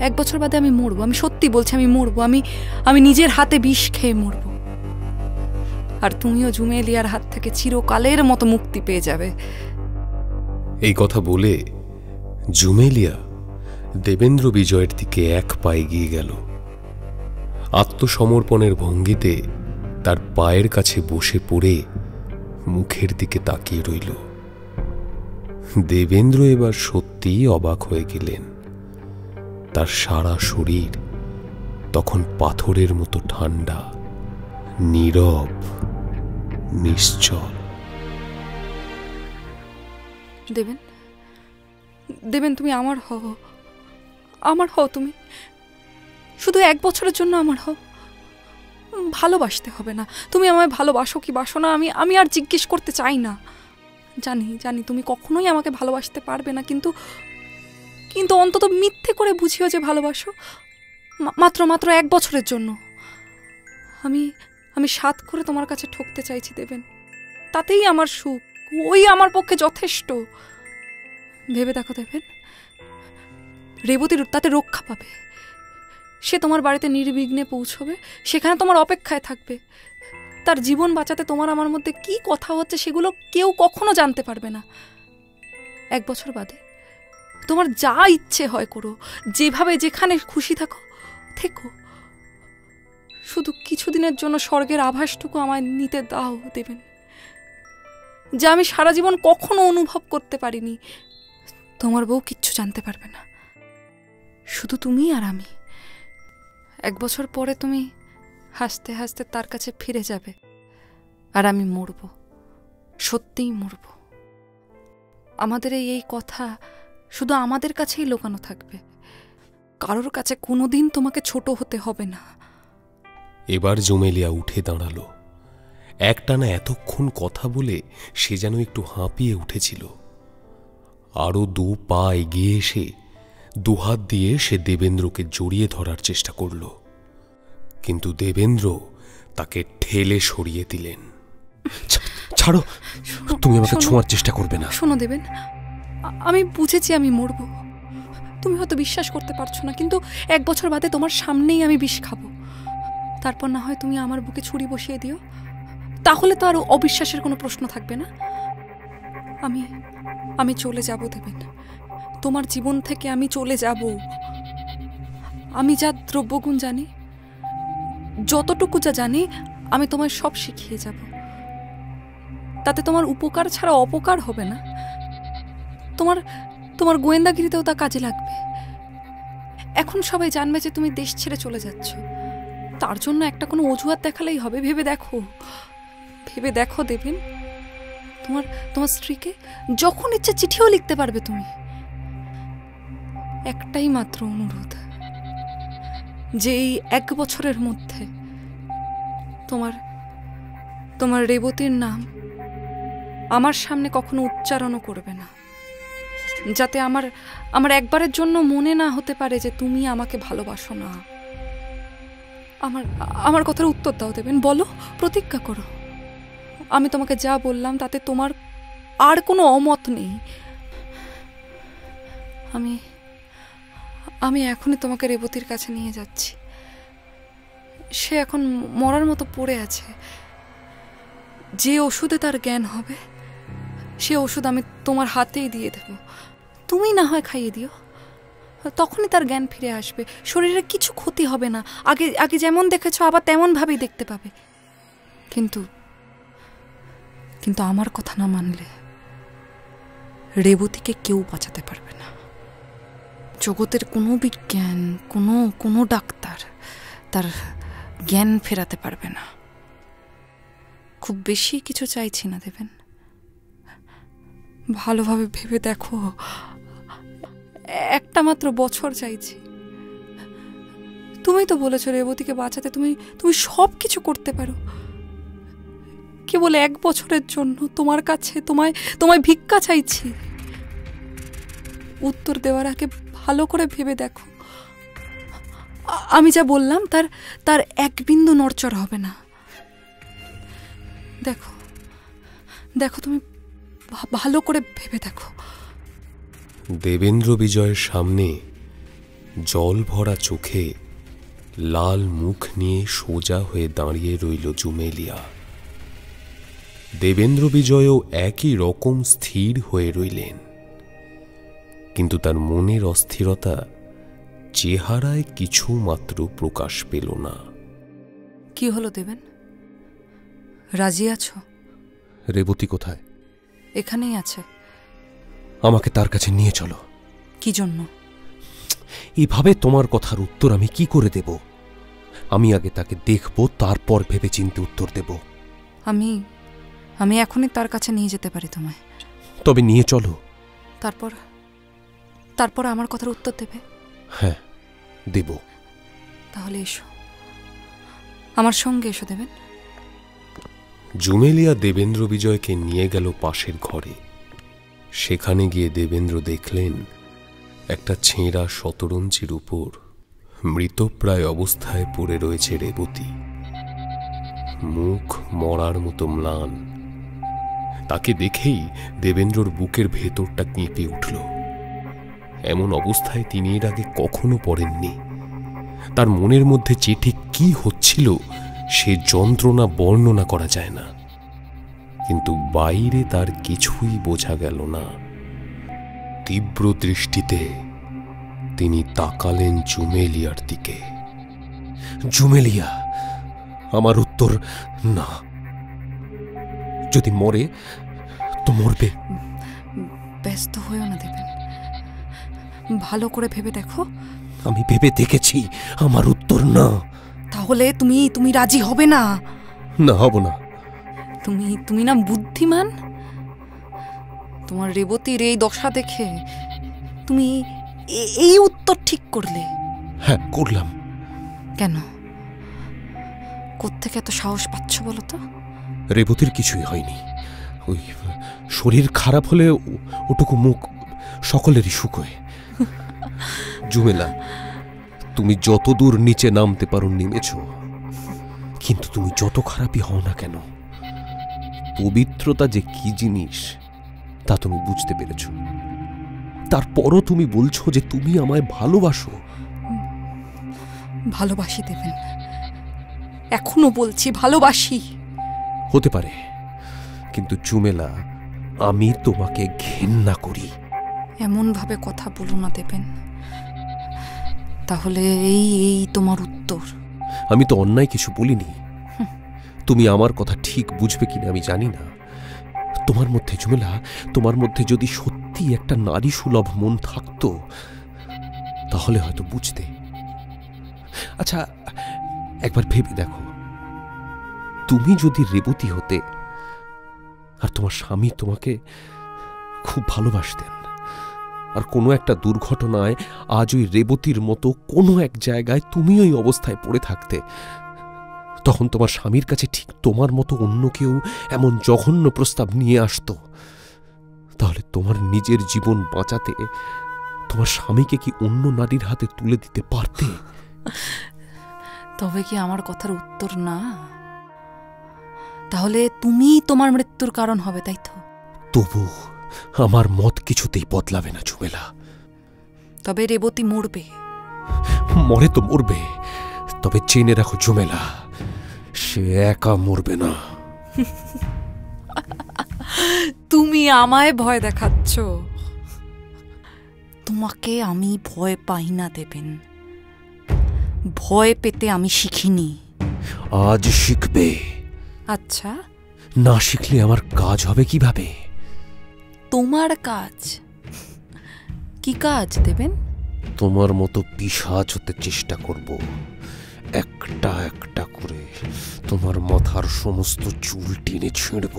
[SPEAKER 6] 1 বছর বাদে আমি মরবো। আমি সত্যি বলছি, আমি মরবো। আমি নিজের হাতে বিষ খেয়ে মরবো। আর তুমিও জুমেলিয়ার হাত থেকে চিরকালের মতো মুক্তি পেয়ে যাবে।
[SPEAKER 3] এই কথা বলে জুমেলিয়া দেবেন্দ্র বিজয়ের দিকে 1 পা এগিয়ে গেল। আত্মসমর্পণের ভঙ্গিতে তার পায়ের কাছে বসে পড়ে মুখের দিকে তাকিয়ে রইল। দেবেন্দ্র এবার সত্যিই অবাক হয়ে গেলেন। তার সারা শরীর তখন পাথরের মতো ঠান্ডা, নীরব, নিশ্চল।
[SPEAKER 6] দেবেন, তুমি আমার হও। তুমি শুধু 1 বছরের জন্য আমার হও। ভালোবাসতে হবে না। তুমি আমায় ভালোবাসো কি বাসো না আমি আর জিজ্ঞেস করতে চাই না। জানি তুমি কখনোই আমাকে ভালোবাসতে পারবে না, কিন্তু অন্তত মিথ্যে করে বুঝিও যে ভালোবাসো। মাত্র 1 বছরের জন্য। আমি সাত করে তোমার কাছে ঠকতে চাইছি দেবেন, তাতেই আমার সুখ, ওই আমার পক্ষে যথেষ্ট। ভেবে দেখো দেবেন, রেবতীর তাতে রক্ষা পাবে, সে তোমার বাড়িতে নির্বিঘ্নে পৌঁছবে, সেখানে তোমার অপেক্ষায় থাকবে। তার জীবন বাঁচাতে তোমার আমার মধ্যে কি কথা হচ্ছে সেগুলো কেউ কখনো জানতে পারবে না। 1 বছর বাদে তোমার যা ইচ্ছে হয় করো, যেভাবে যেখানে খুশি থাকো থেকো, শুধু কিছুদিনের জন্য স্বর্গের আভাসটুকু আমায় নিতে দাও দেবেন, যা আমি সারা জীবন কখনো অনুভব করতে পারিনি। তোমার বউ কিচ্ছু জানতে পারবে না, শুধু তুমি আর আমি। 1 বছর পরে তুমি হাসতে হাসতে তার কাছে ফিরে যাবে, আর আমি মরব, সত্যিই মরব। আমাদের এই কথা শুধু আমাদের কাছেই লুকানো থাকবে, কারোর কাছে কোনোদিন তোমাকে ছোট হতে হবে না।
[SPEAKER 3] এবার জুমেলিয়া উঠে দাঁড়ালো। একটানা এতক্ষণ কথা বলে সে যেন একটু হাঁপিয়ে উঠেছিল। আরো 2 পা এগিয়ে এসে দুহাত দিয়ে সে দেবেন্দ্রকে জড়িয়ে ধরার চেষ্টা করল, কিন্তু দেবেন্দ্র তাকে ঠেলে সরিয়ে দিলেন।
[SPEAKER 1] ছাড়ো, তুমি আমাকে ছোঁয়ার চেষ্টা করবে না।
[SPEAKER 6] শোনো দেবেন, আমি বুঝেছি আমি মরব, তুমি হয়তো বিশ্বাস করতে পারছো না, কিন্তু 1 বছর বাদে তোমার সামনেই আমি বিষ খাবো। তারপর না হয় তুমি আমার বুকে ছুরি বসিয়ে দিও, তাহলে তো আর অবিশ্বাসের কোনো প্রশ্ন থাকবে না। আমি চলে যাব দেবেন, তোমার জীবন থেকে আমি চলে যাব। আমি যা দ্রব্যগুণ জানি, যতটুকু যা জানি, আমি তোমায় সব শিখিয়ে যাব। তাতে তোমার উপকার ছাড়া অপকার হবে না, তোমার গোয়েন্দাগিরিতেও তা কাজে লাগবে। এখন সবাই জানবে যে তুমি দেশ ছেড়ে চলে যাচ্ছ, তার জন্য একটা কোনো অজুহাত দেখালেই হবে। ভেবে দেখো দেবেন, তোমার স্ত্রীকে যখন ইচ্ছে চিঠিও লিখতে পারবে তুমি। একটাই মাত্র অনুরোধ, যে এই 1 বছরের মধ্যে তোমার রেবতীর নাম আমার সামনে কখনো উচ্চারণও করবে না, যাতে আমার একবারের জন্য মনে না হতে পারে যে তুমি আমাকে ভালোবাসো না। আমার কথার উত্তর দাও দেবেন, বলো, প্রতিজ্ঞা করো। আমি তোমাকে যা বললাম তাতে তোমার আর কোনো অমত নেই। আমি এখনই তোমাকে রেবতীর কাছে নিয়ে যাচ্ছি। সে এখন মরার মতো পড়ে আছে। যে ওষুধে তার জ্ঞান হবে, সে ওষুধ আমি তোমার হাতেই দিয়ে দেব। তুমি না হয় খাইয়ে দিও, তখনই তার জ্ঞান ফিরে আসবে। শরীরে কিছু ক্ষতি হবে না, আগে যেমন দেখেছো আবার তেমন ভাবেই দেখতে পাবে। কিন্তু আমার কথা না মানলে রেবতীকে কেউ বাঁচাতে পারবে না। জগতের কোনো বিজ্ঞান, কোনো ডাক্তার তার জ্ঞান ফেরাতে পারবে না। খুব বেশি কিছু চাইছি না দেবেন, ভালোভাবে ভেবে দেখো। একটা মাত্র বছর চাইছি। তুমি তো বলেছো রেবতীকে বাঁচাতে তুমি সব কিছু করতে পারো। কেবল 1 বছরের জন্য তোমার কাছে তোমায় ভিক্ষা চাইছি। উত্তর দেওয়ার আগে ভালো করে ভেবে দেখো। আমি যা বললাম তার 1 বিন্দু নড়চড় হবে না। দেখো তুমি ভালো করে ভেবে দেখো।
[SPEAKER 3] দেবেন্দ্র বিজয়ের সামনে জল ভরা চোখে লাল মুখ নিয়ে সোজা হয়ে দাঁড়িয়ে রইল জুমেলিয়া। দেবেন্দ্র বিজয়ও একই রকম স্থির হয়ে রইলেন, কিন্তু তার মনের অস্থিরতা চেহারায় কিছু মাত্র প্রকাশ পেল না।
[SPEAKER 6] কি হলো দেবেন, রাজি আছো?
[SPEAKER 1] রেবতী কোথায়?
[SPEAKER 6] এখানেই আছে।
[SPEAKER 1] আমাকে তার কাছে নিয়ে চলো।
[SPEAKER 6] কি জন্য?
[SPEAKER 1] এভাবে তোমার কথার উত্তর আমি কি করে দেব? আমি আগে তাকে দেখব, তারপর ভেবে চিন্তে উত্তর দেব।
[SPEAKER 6] আমি এখনই তার কাছে নিয়ে যেতে পারি তোমায়।
[SPEAKER 1] তবে নিয়ে চলো।
[SPEAKER 6] তারপর আমার কথার উত্তর দেবে?
[SPEAKER 1] হ্যাঁ, দেব।
[SPEAKER 6] তাহলে এসো, আমার সঙ্গে এসো দেবেন।
[SPEAKER 3] জুমেলিয়া দেবেন্দ্র বিজয়কে নিয়ে গেল পাশের ঘরে। সেখানে গিয়ে দেবেন্দ্র দেখলেন একটা ছেঁড়া শতরঞ্চির উপর মৃতপ্রায় অবস্থায় পড়ে রয়েছে রেবতী। মুখ মরার মতো ম্লান। তাকে দেখেই দেবেন্দ্রর বুকের ভেতরটা কেঁপে উঠল। এমন অবস্থায় তিনি এর আগে কখনো পড়েননি। তার মনের মধ্যে যে ঠিক কি হচ্ছিল সে যন্ত্রণা বর্ণনা করা যায় না, কিন্তু বাইরে তার কিছুই বোঝা গেল না। তীব্র দৃষ্টিতে তিনি তাকালেন জুমেলিয়ার দিকে।
[SPEAKER 1] জুমেলিয়া, আমার উত্তর না। যদি মরে তো মরবে।
[SPEAKER 6] ব্যস্ত হয়েও না দেবেন, ভালো করে ভেবে দেখো।
[SPEAKER 1] আমি ভেবে দেখেছি, আমার উত্তর না।
[SPEAKER 6] তাহলে তুমি রাজি হবে না?
[SPEAKER 1] না, হব না।
[SPEAKER 6] তুমি না বুদ্ধিমান। তোমার রেবতীর এই দশা দেখে তুমি এই উত্তর ঠিক করলে।
[SPEAKER 1] হ্যাঁ, করলাম।
[SPEAKER 6] কেন? কোত্থেকে এত সাহস পাচ্ছ বলো তো?
[SPEAKER 1] রেবতীর কিছুই হয়নি। ওই শরীর খারাপ হলে ওটুকু মুখ সকলেরই শুকোয়। জুমেলা, তুমি যত দূর নিচে নামতে পারো নেমেছ, কিন্তু তুমি যত খারাপই হও না কেন, পবিত্রতা যে কি জিনিস তা তুমি বুঝতে পেরেছ। তারপরও তুমি বলছো যে তুমি আমায় ভালোবাসো।
[SPEAKER 6] ভালোবাসি দেবেন, এখনো বলছি ভালোবাসি।
[SPEAKER 1] হতে পারে, কিন্তু জুমেলা, আমি তোমাকে ঘেন্না করি।
[SPEAKER 6] এমন ভাবে কথা বলো না দেবেন। তাহলে এই তোমার উত্তর?
[SPEAKER 1] আমি তো অন্যায় কিছু বলিনি। তুমি আমার কথা ঠিক বুঝবে কিনা আমি জানি না। তোমার মধ্যে, জুমেলা, তোমার মধ্যে যদি সত্যি একটা নারী সুলভ মন থাকতো তাহলে হয়তো বুঝতে। আচ্ছা, একবার ভেবে দেখো, তুমি যদি রেবতী হতে আর তোমার স্বামী তোমাকে খুব ভালোবাসতেন, আর কোনো একটা দুর্ঘটনায় আজ ওই রেবতীর মতো কোনো এক জায়গায় তুমি ওই অবস্থায় পড়ে থাকতে, তখন তোমার স্বামীর কাছে ঠিক তোমার মতো অন্য কেউ এমন জঘন্য প্রস্তাব নিয়ে আসতো, তাহলে তোমার নিজের জীবন বাঁচাতে তোমার স্বামীকে কি অন্য নারীর হাতে তুলে দিতে পারতে?
[SPEAKER 6] তবে কি আমার কথার উত্তর না? তাহলে তুমি তোমার মৃত্যুর কারণ হবে, তাই তো?
[SPEAKER 1] তবু আমার মত কিছুতেই বদলাবে না জুমেলা।
[SPEAKER 6] তবে রেবতী মরবে।
[SPEAKER 1] মরে তো মরবে, তবে জেনে রাখো জুমেলা, সে একা মরবে না।
[SPEAKER 6] তুমি আমায় ভয় দেখাচ্ছ। তোমাকে আমি ভয় পাই না দেবেন। ভয় পেতে আমি শিখিনি।
[SPEAKER 1] আজ শিখবে।
[SPEAKER 6] আচ্ছা,
[SPEAKER 1] না শিখলে আমার কাজ হবে কিভাবে?
[SPEAKER 6] তোমার কাজ? কি কাজ দেবেন?
[SPEAKER 1] তোমার মতো পিশাচ হতে চেষ্টা করব। একটা একটা করে তোমার মাথার সমস্ত চুল টেনে ছিঁড়ব,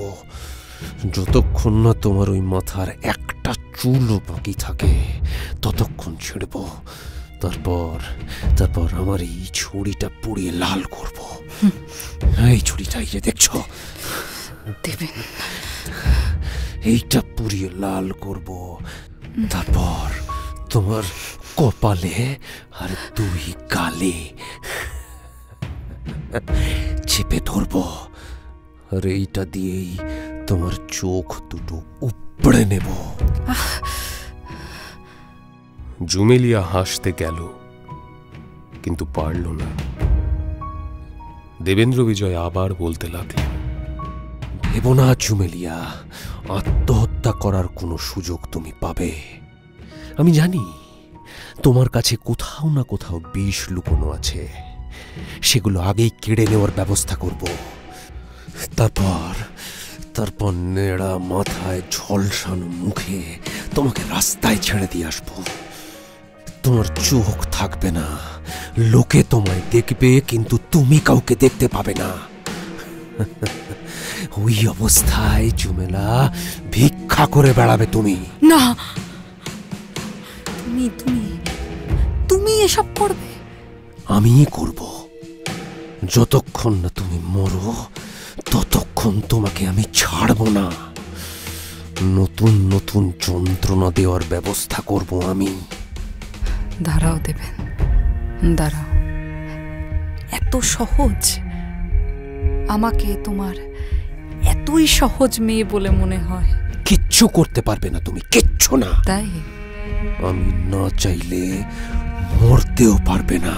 [SPEAKER 1] যতক্ষণ না তোমার ওই মাথার একটা চুলও বাকি থাকে ততক্ষণ ছিঁড়ব। তারপর আমার এই ছুরিটা পুড়িয়ে লাল করব। এই ছুরিটা, এই যে দেখছো
[SPEAKER 6] দেবেন,
[SPEAKER 1] এইটা পুড়িয়ে লাল করব। তারপর তোমার কপালে আর দুই গালে চেপে ধরব, আর এইটা দিয়েই তোমার চোখ দুটো উপড়ে নেব।
[SPEAKER 3] জুমেলিয়া হাসতে গেল, কিন্তু পারল না। দেবেন্দ্র বিজয় আবার বলতে লাগলেন,
[SPEAKER 1] ভেবো না জুমেলিয়া, আত্মহত্যা করার কোনো সুযোগ তুমি পাবে। আমি জানি তোমার কাছে কোথাও না কোথাও বিষ লুকোনো আছে, সেগুলো আগেই কেড়ে নেওয়ার ব্যবস্থা করব। তারপর নেড়া মাথায় ঝলসানো মুখে তোমাকে রাস্তায় ছেড়ে দিয়ে আসবো। তোমার চোখ থাকবে না, লোকে তোমায় দেখবে কিন্তু তুমি কাউকে দেখতে পাবে না। ওই অবস্থায় জুমেলা ভিক্ষা করে বেড়াবে তুমি।
[SPEAKER 6] না, তুমি এসব করবে?
[SPEAKER 1] আমি করব। যতক্ষণ না তুমি মরো ততক্ষণ তোমাকে আমি ছাড়ব না। নতুন নতুন যন্ত্রণা দেওয়ার ব্যবস্থা করব আমি।
[SPEAKER 6] দাঁড়াও দেবেন, দাঁড়াও। এত সহজ আমাকে তোমার এতই সহজ মেয়ে বলে মনে হয়?
[SPEAKER 1] কিচ্ছু করতে পারবে না তুমি, কিচ্ছু না।
[SPEAKER 6] তাই
[SPEAKER 1] আমি না চাইলে মরতেও পারবে না।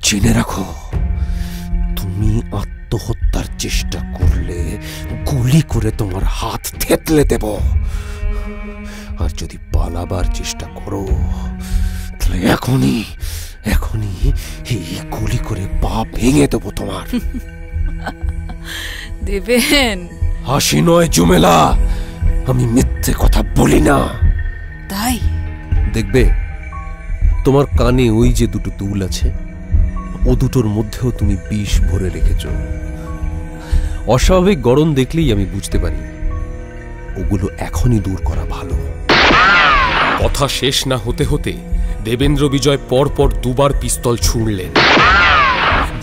[SPEAKER 1] জেনে রাখো, তুমি আত্মহত্যার চেষ্টা করলে গুলি করে তোমার হাত থেতলে দেব, আর যদি পালাবার চেষ্টা করো তাহলে এখনই এই গুলি করে পা ভেঙে দেবো তোমার।
[SPEAKER 6] দেবেন?
[SPEAKER 1] হাসি নয় জুমেলা, আমি মিথ্যে কথা বলি না।
[SPEAKER 6] তাই
[SPEAKER 1] দেখবে, তোমার কানে ওই যে দুটো দুল আছে, ও দুটোর মধ্যেও তুমি বিষ ভরে রেখেছ। অস্বাভাবিক গরম দেখলেই আমি বুঝতে পারি ওগুলো এখনই দূর করা ভালো।
[SPEAKER 3] কথা শেষ না হতে হতে দেবেন্দ্র বিজয় পরপর দুবার পিস্তল ছুঁড়লেন।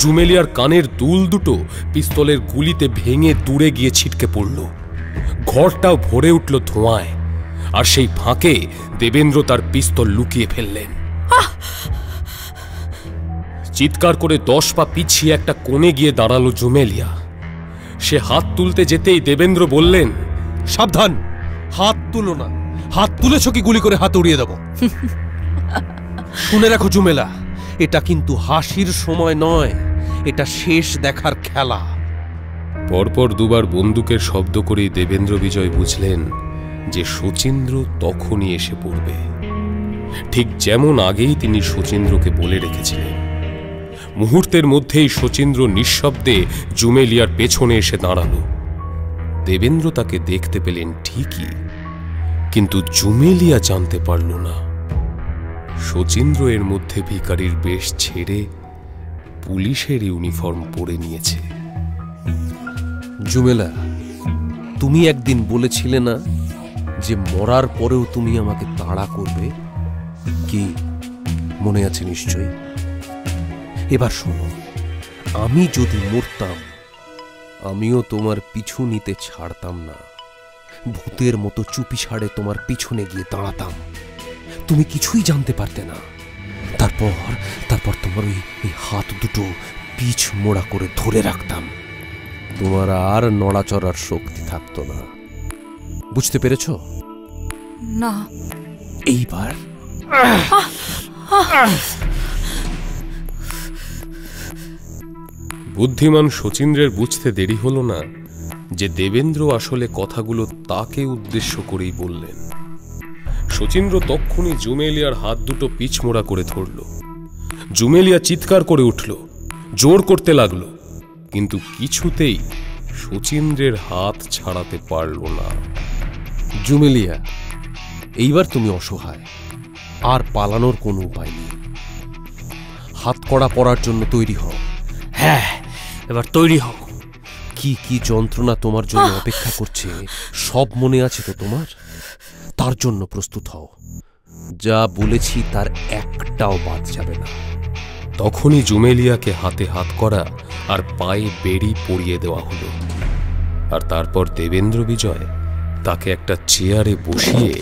[SPEAKER 3] জুমেলিয়ার কানের দুল দুটো পিস্তলের গুলিতে ভেঙে দূরে গিয়ে ছিটকে পড়ল। ঘরটাও ভরে উঠল ধোঁয়ায়, আর সেই ফাঁকে দেবেন্দ্র তার পিস্তল লুকিয়ে ফেললেন। চিৎকার করে 10 পা পিছিয়ে একটা কোণে গিয়ে দাঁড়ালো জুমেলিয়া। সে হাত তুলতে যেতেই দেবেন্দ্র বললেন,
[SPEAKER 1] সাবধান, হাত তুলো না। হাত তুলেছ কি গুলি করে হাত উড়িয়ে দেব। শুনে রাখো জুমেলা, এটা কিন্তু হাসির সময় নয়, এটা শেষ দেখার খেলা।
[SPEAKER 3] পরপর দুবার বন্দুকের শব্দ করেই দেবেন্দ্র বিজয় বুঝলেন যে শচীন্দ্র তখনই এসে পড়বে, ঠিক যেমন আগেই তিনি শচীন্দ্রকে বলে রেখেছিলেন। মুহূর্তের মধ্যেই শচীন্দ্র নিঃশব্দে জুমেলিয়ার পেছনে এসে দাঁড়ালো। দেবেন্দ্র তাকে দেখতে পেলেন ঠিকই, কিন্তু জুমেলিয়া জানতে পারল না শচীন্দ্র এর মধ্যে ভিখারির বেশ ছেড়ে পুলিশের ইউনিফর্ম পরে নিয়েছে।
[SPEAKER 1] জুমেলা, তুমি একদিন বলেছিলে না যে মরার পরেও তুমি আমাকে তাড়া করবে? কি মনে আছে নিশ্চয়ই? এবার শোনো, আমি যদি মরতাম আমিও তোমার পিছু নিতে ছাড়তাম না। ভূতের মতো চুপি ছাড়ে তোমার পিছনে গিয়ে দাঁড়াতাম, তুমি কিছুই জানতে পারতে না। তারপর তোমার ওই হাত দুটো পিছ মোড়া করে ধরে রাখতাম। তোমার আর নড়াচড়ার শক্তি থাকতো না। বুঝতে পেরেছ?
[SPEAKER 6] না।
[SPEAKER 1] এইবার
[SPEAKER 3] বুদ্ধিমান শচীন্দ্রের বুঝতে দেরি হল না যে দেবেন্দ্র আসলে কথাগুলো তাকে উদ্দেশ্য করেই বললেন। শচীন্দ্র তক্ষুনি জুমেলিয়ার হাত দুটো পিছমোড়া করে ধরল। জুমেলিয়া চিৎকার করে উঠল, জোর করতে লাগলো, কিন্তু কিছুতেই শচীন্দ্রের হাত ছাড়াতে পারল না।
[SPEAKER 1] জুমেলিয়া, এইবার তুমি অসহায়, আর পালানোর কোনো উপায় নেই। হাত কড়া পড়ার জন্য তৈরি হও।
[SPEAKER 5] হ্যাঁ, এবার তৈরি হও।
[SPEAKER 1] কি কি যন্ত্রণা তোমার জন্য অপেক্ষা করছে সব মনে আছে তো তোমার? তার জন্য প্রস্তুত হও। যা বলেছি তার একটাও বাদ যাবে না।
[SPEAKER 3] তখনই জুমেলিয়াকে হাতে হাত করা আর পায়ে বেড়ি পরিয়ে দেওয়া হলো, আর তারপর দেবেন্দ্র বিজয় তাকে একটা চেয়ারে বসিয়ে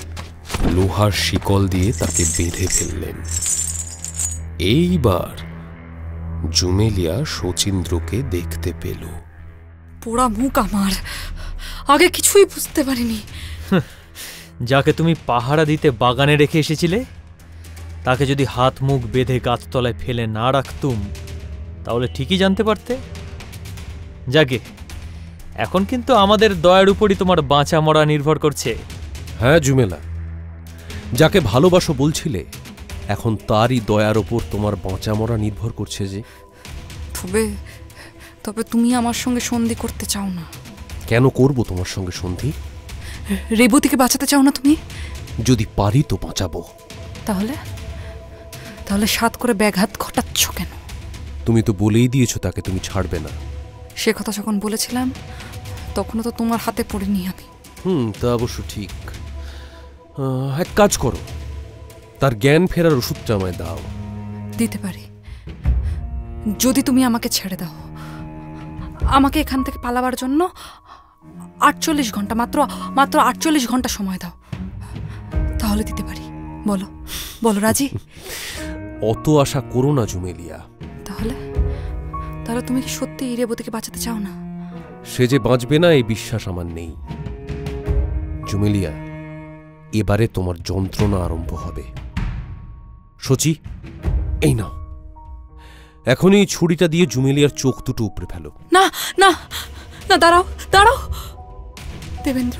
[SPEAKER 3] লোহার শিকল দিয়ে তাকে বেঁধে ফেললেন। এইবার জুমেলিয়া শচীন্দ্রকে দেখতে পেল।
[SPEAKER 6] পোড়া মুখ আমার, আগে কিছুই বুঝতে পারিনি।
[SPEAKER 5] যাকে তুমি পাহারা দিতে বাগানে রেখে এসেছিলে, তাকে যদি হাত মুখ বেঁধে গাছতলায় ফেলে না রাখতুম তাহলে ঠিকই জানতে পারতে। যাকে এখন কিন্তু আমাদের দয়ার উপরই তোমার বাঁচা মরা নির্ভর করছে।
[SPEAKER 1] হ্যাঁ জুমেলা, যাকে ভালোবাসো বলছিলে, এখন তারই দয়ার ওপর তোমার বাঁচা মরা নির্ভর করছে যে।
[SPEAKER 6] তবে তুমি আমার সঙ্গে সন্ধি করতে চাও না?
[SPEAKER 1] কেন করব তোমার সঙ্গে সন্ধি?
[SPEAKER 6] রেবতীকে বাঁচাতে চাও না তুমি?
[SPEAKER 1] যদি পারি তো বাঁচাবো।
[SPEAKER 6] তাহলে সাত করে ব্যাঘাত ঘটাচ্ছ কেন?
[SPEAKER 1] তুমি তো বলেই দিয়েছো তাকে তুমি ছাড়বে না।
[SPEAKER 6] সে কথা যখন বলেছিলাম তখনও তো তোমার হাতে পড়িনি আমি।
[SPEAKER 1] তা অবশ্য ঠিক। এক কাজ করো, তার জ্ঞান ফেরার ওষুধটা আমায় দাও।
[SPEAKER 6] দিতে পারি, যদি তুমি আমাকে ছেড়ে দাও। আমাকে এখান থেকে পালাবার জন্য 48 ঘন্টা, মাত্র 48 ঘন্টা সময় দাও, তাহলে দিতে পারি। বলো রাজি?
[SPEAKER 1] অত আশা করো না জুমেলিয়া।
[SPEAKER 6] তাহলে তুমি কি সত্যি রেবতীকে বাঁচাতে চাও না?
[SPEAKER 1] সে যে বাঁচবে না এই বিশ্বাস আমার নেই। জুমেলিয়া, এবারে তোমার যন্ত্রণা আরম্ভ হবে। সচি, এই নাও, এখনই এই ছুরিটা দিয়ে জুমেলিয়ার চোখ দুটো উপড়ে ফেলো।
[SPEAKER 6] না না না, দাঁড়াও দাঁড়াও। দেবেন্দ্র,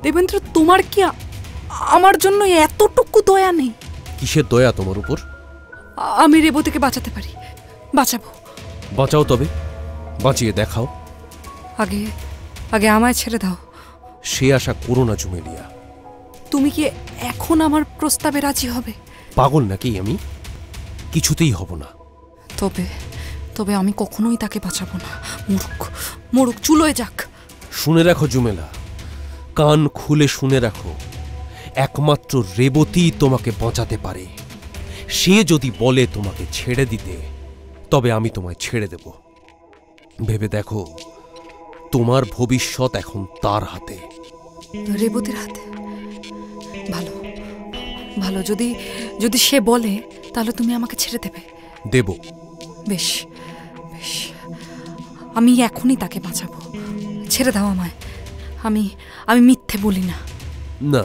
[SPEAKER 6] দেবেন্দ্র, তোমার কি আমার জন্য এতটুকু দয়া নেই?
[SPEAKER 1] কিসের দয়া তোমার উপর?
[SPEAKER 6] আমি রেবতীকে বাঁচাতে পারি, বাঁচাবো।
[SPEAKER 1] বাঁচাও, তবে বাঁচিয়ে দেখাও।
[SPEAKER 6] আগে আগে আমায় ছেড়ে দাও।
[SPEAKER 1] সে আশা করো না জুমেলিয়া।
[SPEAKER 6] তুমি কি এখন আমার প্রস্তাবে রাজি হবে?
[SPEAKER 1] পাগল নাকি আমি? কিছুতেই হব না।
[SPEAKER 6] তবে তবে আমি কখনোই তাকে বাঁচাবো না। মরুক, মরুক, চুলোয় যাক।
[SPEAKER 1] শুনে রাখো জুমেলা, কান খুলে শুনে রাখো, একমাত্র রেবতী তোমাকে বাঁচাতে পারে। সে যদি বলে তোমাকে ছেড়ে দিতে, তবে আমি তোমায় ছেড়ে দেব। ভেবে দেখো, তোমার ভবিষ্যৎ এখন তার হাতে।
[SPEAKER 6] রেবতীর হাতে? ভালো ভালো, যদি যদি সে বলে, তাহলে তুমি আমাকে ছেড়ে দেবে?
[SPEAKER 1] দেব।
[SPEAKER 6] বেশ বেশ, আমি এখনই তাকে বাঁচাবো। ছেড়ে দাও আমায়। আমি আমি মিথ্যে বলি না।
[SPEAKER 1] না,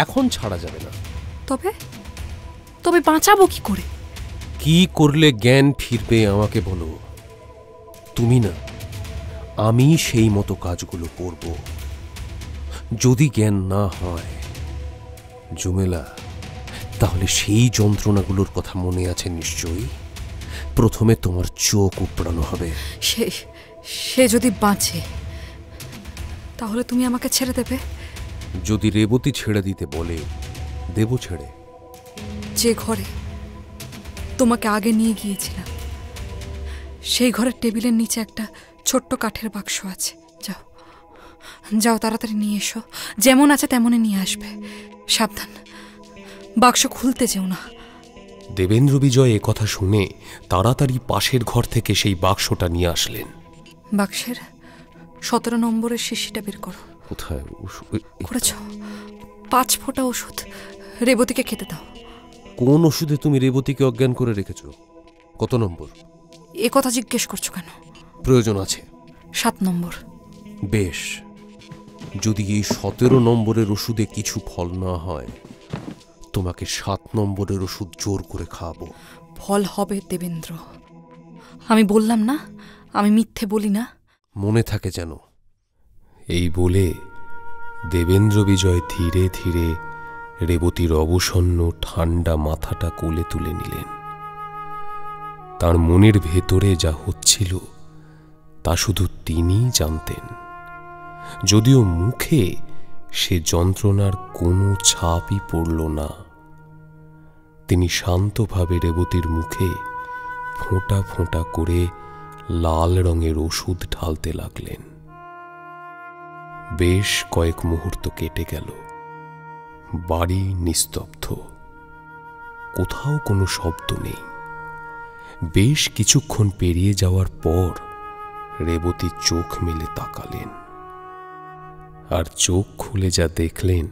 [SPEAKER 1] এখন ছাড়া যাবে না।
[SPEAKER 6] তবে তবে বাঁচাবো কি করে?
[SPEAKER 1] কি করলে জ্ঞান ফিরবে আমাকে বলো। তুমি না, আমি সেই মতো কাজগুলো করব। যদি জ্ঞান না হয় জুমেলা, তাহলে সেই যন্ত্রণাগুলোর কথা মনে আছে নিশ্চয়ই। প্রথমে তোমার চোখ উপড়ানো হবে।
[SPEAKER 6] সে যদি বাঁচে, তাহলে তুমি আমাকে ছেড়ে দেবে?
[SPEAKER 1] যদি রেবতী ছেড়ে দিতে বলে, দেব ছেড়ে।
[SPEAKER 6] যে ঘরে তোমাকে আগে নিয়ে গিয়েছিলাম, সেই ঘরের টেবিলের নিচে একটা ছোট্ট কাঠের বাক্স আছে। যাও যাও, তাড়াতাড়ি নিয়ে এসো। যেমন আছে তেমনই নিয়ে আসবে। সাবধান, বাক্স খুলতে যেও না।
[SPEAKER 3] দেবেন্দ্র বিজয় কথা শুনে তাড়াতাড়ি পাশের ঘর থেকে সেই বাক্সটা নিয়ে আসলেন।
[SPEAKER 6] বাক্সের 17 নম্বরের শিশিটা বের করো।
[SPEAKER 1] কোথায়?
[SPEAKER 6] করেছ? 5 ফোঁটা ওষুধ রেবতীকে খেতে দাও।
[SPEAKER 1] কোন ওষুধে তুমি রেবতীকে অজ্ঞান করে রেখেছ? কত নম্বর?
[SPEAKER 6] এ কথা জিজ্ঞেস করছো কেন?
[SPEAKER 1] প্রয়োজন আছে।
[SPEAKER 6] 7 নম্বর।
[SPEAKER 1] বেশ, যদি এই 17 নম্বরের ওষুধে কিছু ফল না হয়, তোমাকে 7 নম্বরের ওষুধ জোর করে খাওয়াবো।
[SPEAKER 6] ফল হবে দেবেন্দ্র। আমি বললাম না, আমি মিথ্যে বলি না।
[SPEAKER 1] মনে থাকে যেন।
[SPEAKER 3] এই বলে দেবেন্দ্র বিজয় ধীরে ধীরে রেবতীর অবসন্ন ঠান্ডা মাথাটা কোলে তুলে নিলেন। তার মনের ভেতরে যা হচ্ছিল তা শুধু তিনিই জানতেন, যদিও মুখে সে যন্ত্রণার কোনো ছাপই পড়ল না। তিনি শান্তভাবে রেবতীর মুখে ফোঁটা ফোঁটা করে লাল রঙের ওষুধ ঢালতে লাগলেন। বেশ কয়েক মুহূর্ত কেটে গেল। বাড়ি নিস্তব্ধ, কোথাও কোনো শব্দ নেই। বেশ কিছুক্ষণ পেরিয়ে যাওয়ার পর রেবতী চোখ মেলে তাকালেন, আর চোখ খুলে যা দেখলেন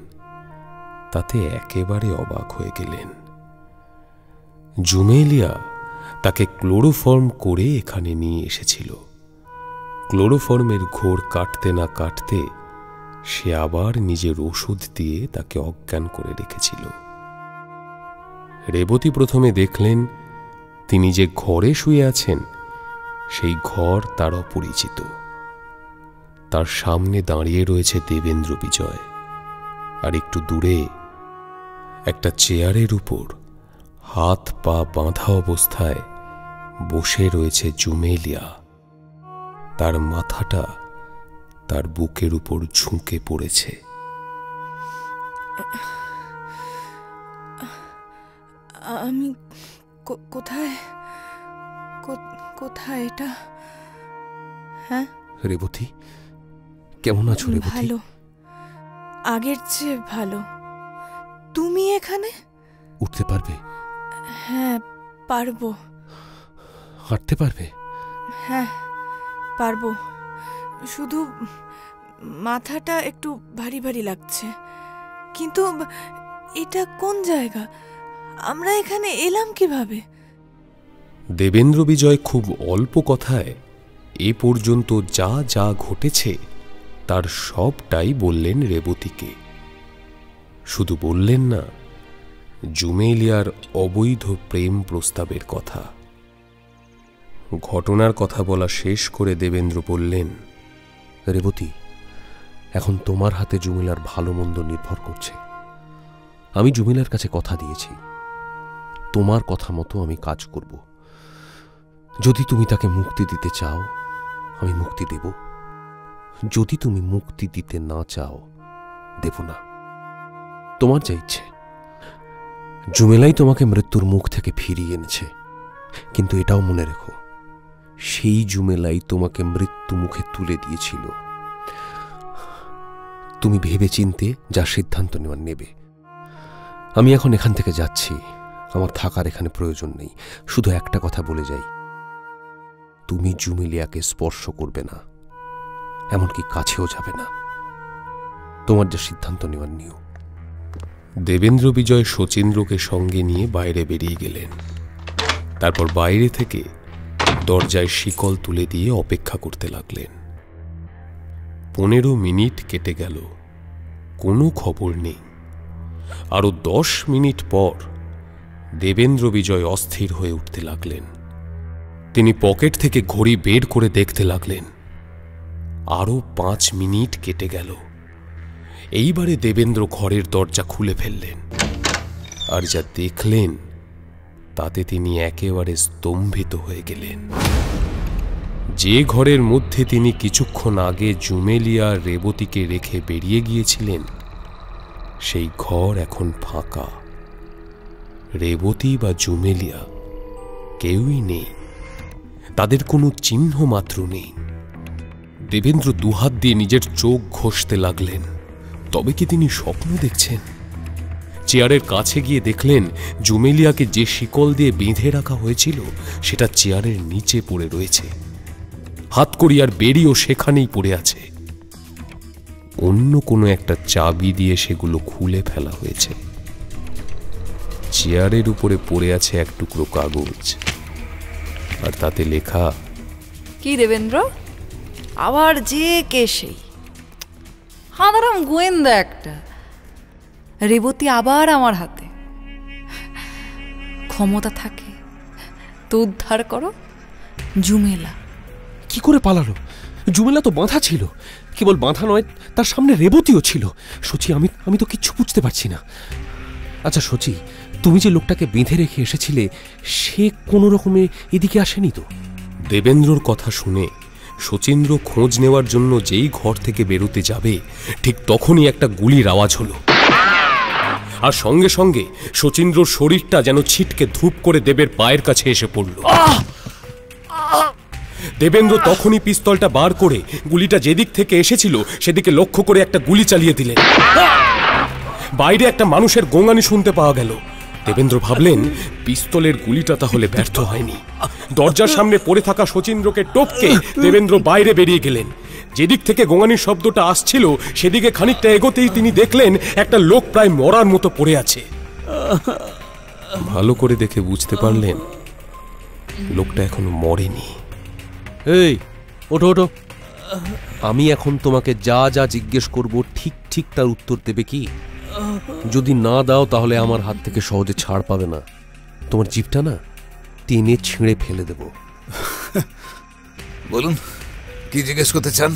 [SPEAKER 3] তাতে একেবারে অবাক হয়ে গেলেন। জুমেলিয়া তাকে ক্লোরোফর্ম করে এখানে নিয়ে এসেছিল। ক্লোরোফর্মের ঘোর কাটতে না কাটতে সে আবার নিজের ওষুধ দিয়ে তাকে অজ্ঞান করে রেখেছিল। রেবতী প্রথমে দেখলেন তিনি যে ঘরে শুয়ে আছেন সেই ঘর তার অপরিচিত। তার সামনে দাঁড়িয়ে রয়েছে দেবেন্দ্র বিজয়, আর একটু দূরে একটা চেয়ারের উপর হাত পা বাঁধা অবস্থায় বসে রয়েছে জুমেলিয়া। তার মাথাটা তার বুকের উপর ঝুঁকে পড়েছে।
[SPEAKER 6] আমি কোথায় কোথায় এটা? হ্যাঁ
[SPEAKER 1] রেবতী, কেমন আছো রেবতী?
[SPEAKER 9] ভালো, আগের চেয়ে ভালো। তুমি এখানে?
[SPEAKER 1] উঠতে পারবে?
[SPEAKER 9] হ্যাঁ পারবো।
[SPEAKER 1] হাঁটতে পারবে?
[SPEAKER 9] হ্যাঁ পারবো, শুধু মাথাটা একটু ভারী ভারী লাগছে। কিন্তু এটা কোন জায়গা? আমরা এখানে এলাম কিভাবে?
[SPEAKER 3] দেবেন্দ্র বিজয় খুব অল্প কথায় এ পর্যন্ত যা যা ঘটেছে তার সবটাই বললেন রেবতীকে। শুধু বললেন না, জুমেলিয়ার অবৈধ প্রেম প্রস্তাবের কথা। ঘটনার কথা বলা শেষ করে দেবেন্দ্র বললেন,
[SPEAKER 1] রেবতী, এখন তোমার হাতে জুমেলার ভালো মন্দ নির্ভর করছে। আমি জুমেলার কাছে কথা দিয়েছি, তোমার কথা মতো আমি কাজ করব। যদি তুমি তাকে মুক্তি দিতে চাও, আমি মুক্তি দেব। যদি তুমি মুক্তি দিতে না চাও, দেব না। তোমার যা ইচ্ছে। জুমেলাই তোমাকে মৃত্যুর মুখ থেকে ফিরিয়ে এনেছে, কিন্তু এটাও মনে রেখো, সেই জুমেলাই তোমাকে মৃত্যু মুখে তুলে দিয়েছিল। তুমি ভেবে চিনতে যা সিদ্ধান্ত নেবে। আমি এখন এখান থেকে যাচ্ছি, আমার থাকার এখানে প্রয়োজন নেই। শুধু একটা কথা বলে যাই, তুমি জুমেলিয়াকে স্পর্শ করবে না, এমনকি কাছেও যাবে না। তোমার যা সিদ্ধান্ত নেওয়ার নিও।
[SPEAKER 3] দেবেন্দ্র বিজয় শচীন্দ্রকে সঙ্গে নিয়ে বাইরে বেরিয়ে গেলেন। তারপর বাইরে থেকে দরজায় শিকল তুলে দিয়ে অপেক্ষা করতে লাগলেন। 15 মিনিট কেটে গেল, কোনো খবর নেই। আরো 10 মিনিট পর দেবেন্দ্র বিজয় অস্থির হয়ে উঠতে লাগলেন। তিনি পকেট থেকে ঘড়ি বের করে দেখতে লাগলেন। আরো 5 মিনিট কেটে গেল। এইবারে দেবেন্দ্র ঘরের দরজা খুলে ফেললেন, আর যা দেখলেন তাতে তিনি একেবারে স্তম্ভিত হয়ে গেলেন। যে ঘরের মধ্যে তিনি কিছুক্ষণ আগে জুমেলিয়া রেবতীকে রেখে বেরিয়ে গিয়েছিলেন, সেই ঘর এখন ফাঁকা। রেবতী বা জুমেলিয়া কেউই নেই, তাদের কোনো চিহ্ন মাত্র নেই। দেবেন্দ্র দুহাত দিয়ে নিজের চোখ ঘষতে লাগলেন। তবে কি তিনি স্বপ্ন দেখছেন? চেয়ারের কাছে গিয়ে দেখলেন জুমেলিয়াকে যে শিকল দিয়ে বেঁধে রাখা হয়েছিল সেটা চেয়ারের নিচে পড়ে রয়েছে। হাতকড়িয়ার বেড়িও সেখানেই পড়ে আছে। অন্য কোনো একটা চাবি দিয়ে সেগুলো খুলে ফেলা হয়েছে। চেয়ারের উপরে পড়ে আছে এক টুকরো কাগজ, আর তাতে লেখা,
[SPEAKER 6] কি দেবেন্দ্র, আবার যে কে সেই হাঁদারাম গোয়েন্দা একটা। রেবতী আবার আমার হাতে। ক্ষমতা থাকে তো উদ্ধার করো। জুমেলা
[SPEAKER 1] কি করে পালালো? জুমেলা তো বাঁধা ছিল। কেবল বাঁধা নয়, তার সামনে রেবতীও ছিল। সচি, আমি তো কিচ্ছু বুঝতে পারছি না। আচ্ছা সচি, তুমি যে লোকটাকে বেঁধে রেখে এসেছিলে, সে কোনো রকমে এদিকে আসেনি তো?
[SPEAKER 3] দেবেন্দ্রর কথা শুনে শচীন্দ্র খোঁজ নেওয়ার জন্য যেই ঘর থেকে বেরোতে যাবে, ঠিক তখনই একটা গুলির আওয়াজ হলো। আর সঙ্গে সঙ্গে শচীন্দ্রর শরীরটা যেন ছিটকে ধূপ করে দেবের পায়ের কাছে এসে পড়ল। দেবেন্দ্র তখনই পিস্তলটা বার করে গুলিটা যেদিক থেকে এসেছিল সেদিকে লক্ষ্য করে একটা গুলি চালিয়ে দিলেন। বাইরে একটা মানুষের গোঙানি শুনতে পাওয়া গেল। দেবেন্দ্র ভাবলেন পিস্তলের গুলিটা তাহলে ব্যর্থ হয়নি। দরজার সামনে পড়ে থাকা শচীন্দ্রকে টপকে দেবেন্দ্র বাইরে বেরিয়ে গেলেন। যেদিক থেকে গোঙানির শব্দটা আসছিল সেদিকে খানিকটা এগোতেই তিনি দেখলেন একটা লোক প্রায় মরার মতো পড়ে আছে। ভালো করে দেখে বুঝতে পারলেন লোকটা এখনো মরেনি।
[SPEAKER 1] এই ওঠো ওঠো, আমি এখন তোমাকে যা যা জিজ্ঞেস করব ঠিক ঠিক তার উত্তর দেবে কি? যদি না দাও তাহলে আমার হাত থেকে সহজে ছাড় পাবে না। তোমার জিভটা না টেনে ছিঁড়ে ফেলে দেব।
[SPEAKER 10] বলুন, কি জিজ্ঞেস করতে চান?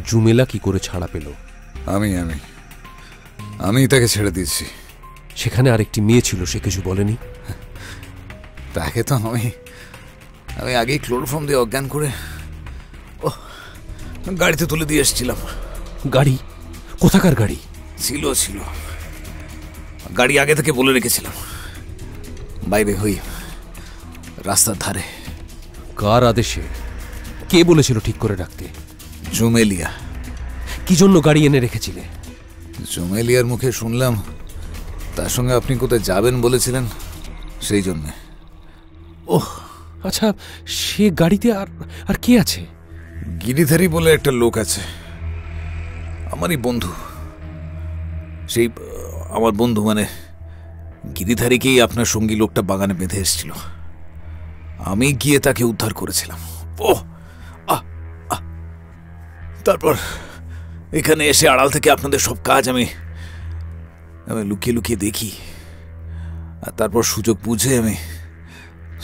[SPEAKER 1] জুমেলা কি করে ছাড়া পেল?
[SPEAKER 10] আমি তাকে ছেড়ে দিয়েছি।
[SPEAKER 1] সেখানে আরেকটি মেয়ে ছিল, সে কিছু বলেনি?
[SPEAKER 10] তাকে তো আমি আগেই ক্লোরোফর্ম দিয়ে অজ্ঞান করে গাড়িতে তুলে দিয়ে এসেছিলাম।
[SPEAKER 1] গাড়ি? কোথাকার গাড়ি?
[SPEAKER 10] ছিল গাড়ি আগে থেকে বলে রেখেছিলাম, বাইরে হই রাস্তার ধারে।
[SPEAKER 1] কার আদেশে? কে বলেছিল ঠিক করে রাখতে?
[SPEAKER 10] জুমেলিয়া।
[SPEAKER 1] কি জন্য গাড়ি এনে রেখেছিলে?
[SPEAKER 10] জুমেলিয়ার মুখে শুনলাম তার সঙ্গে আপনি কোথায় যাবেন বলেছিলেন, সেই জন্য।
[SPEAKER 1] ওহ আচ্ছা, সে গাড়িতে আর কে আছে?
[SPEAKER 10] গিরিধারী বলে একটা লোক আছে, আমারই বন্ধু। সেই আমার বন্ধু মানে গিরিধারীকেই আপনার সঙ্গী লোকটা বাগানে বেঁধে এসেছিল। আমি গিয়ে তাকে উদ্ধার করেছিলাম। তারপর এখানে এসে আড়াল থেকে আপনাদের সব কাজ আমি লুকিয়ে লুকিয়ে দেখি, আর তারপর সুযোগ বুঝে আমি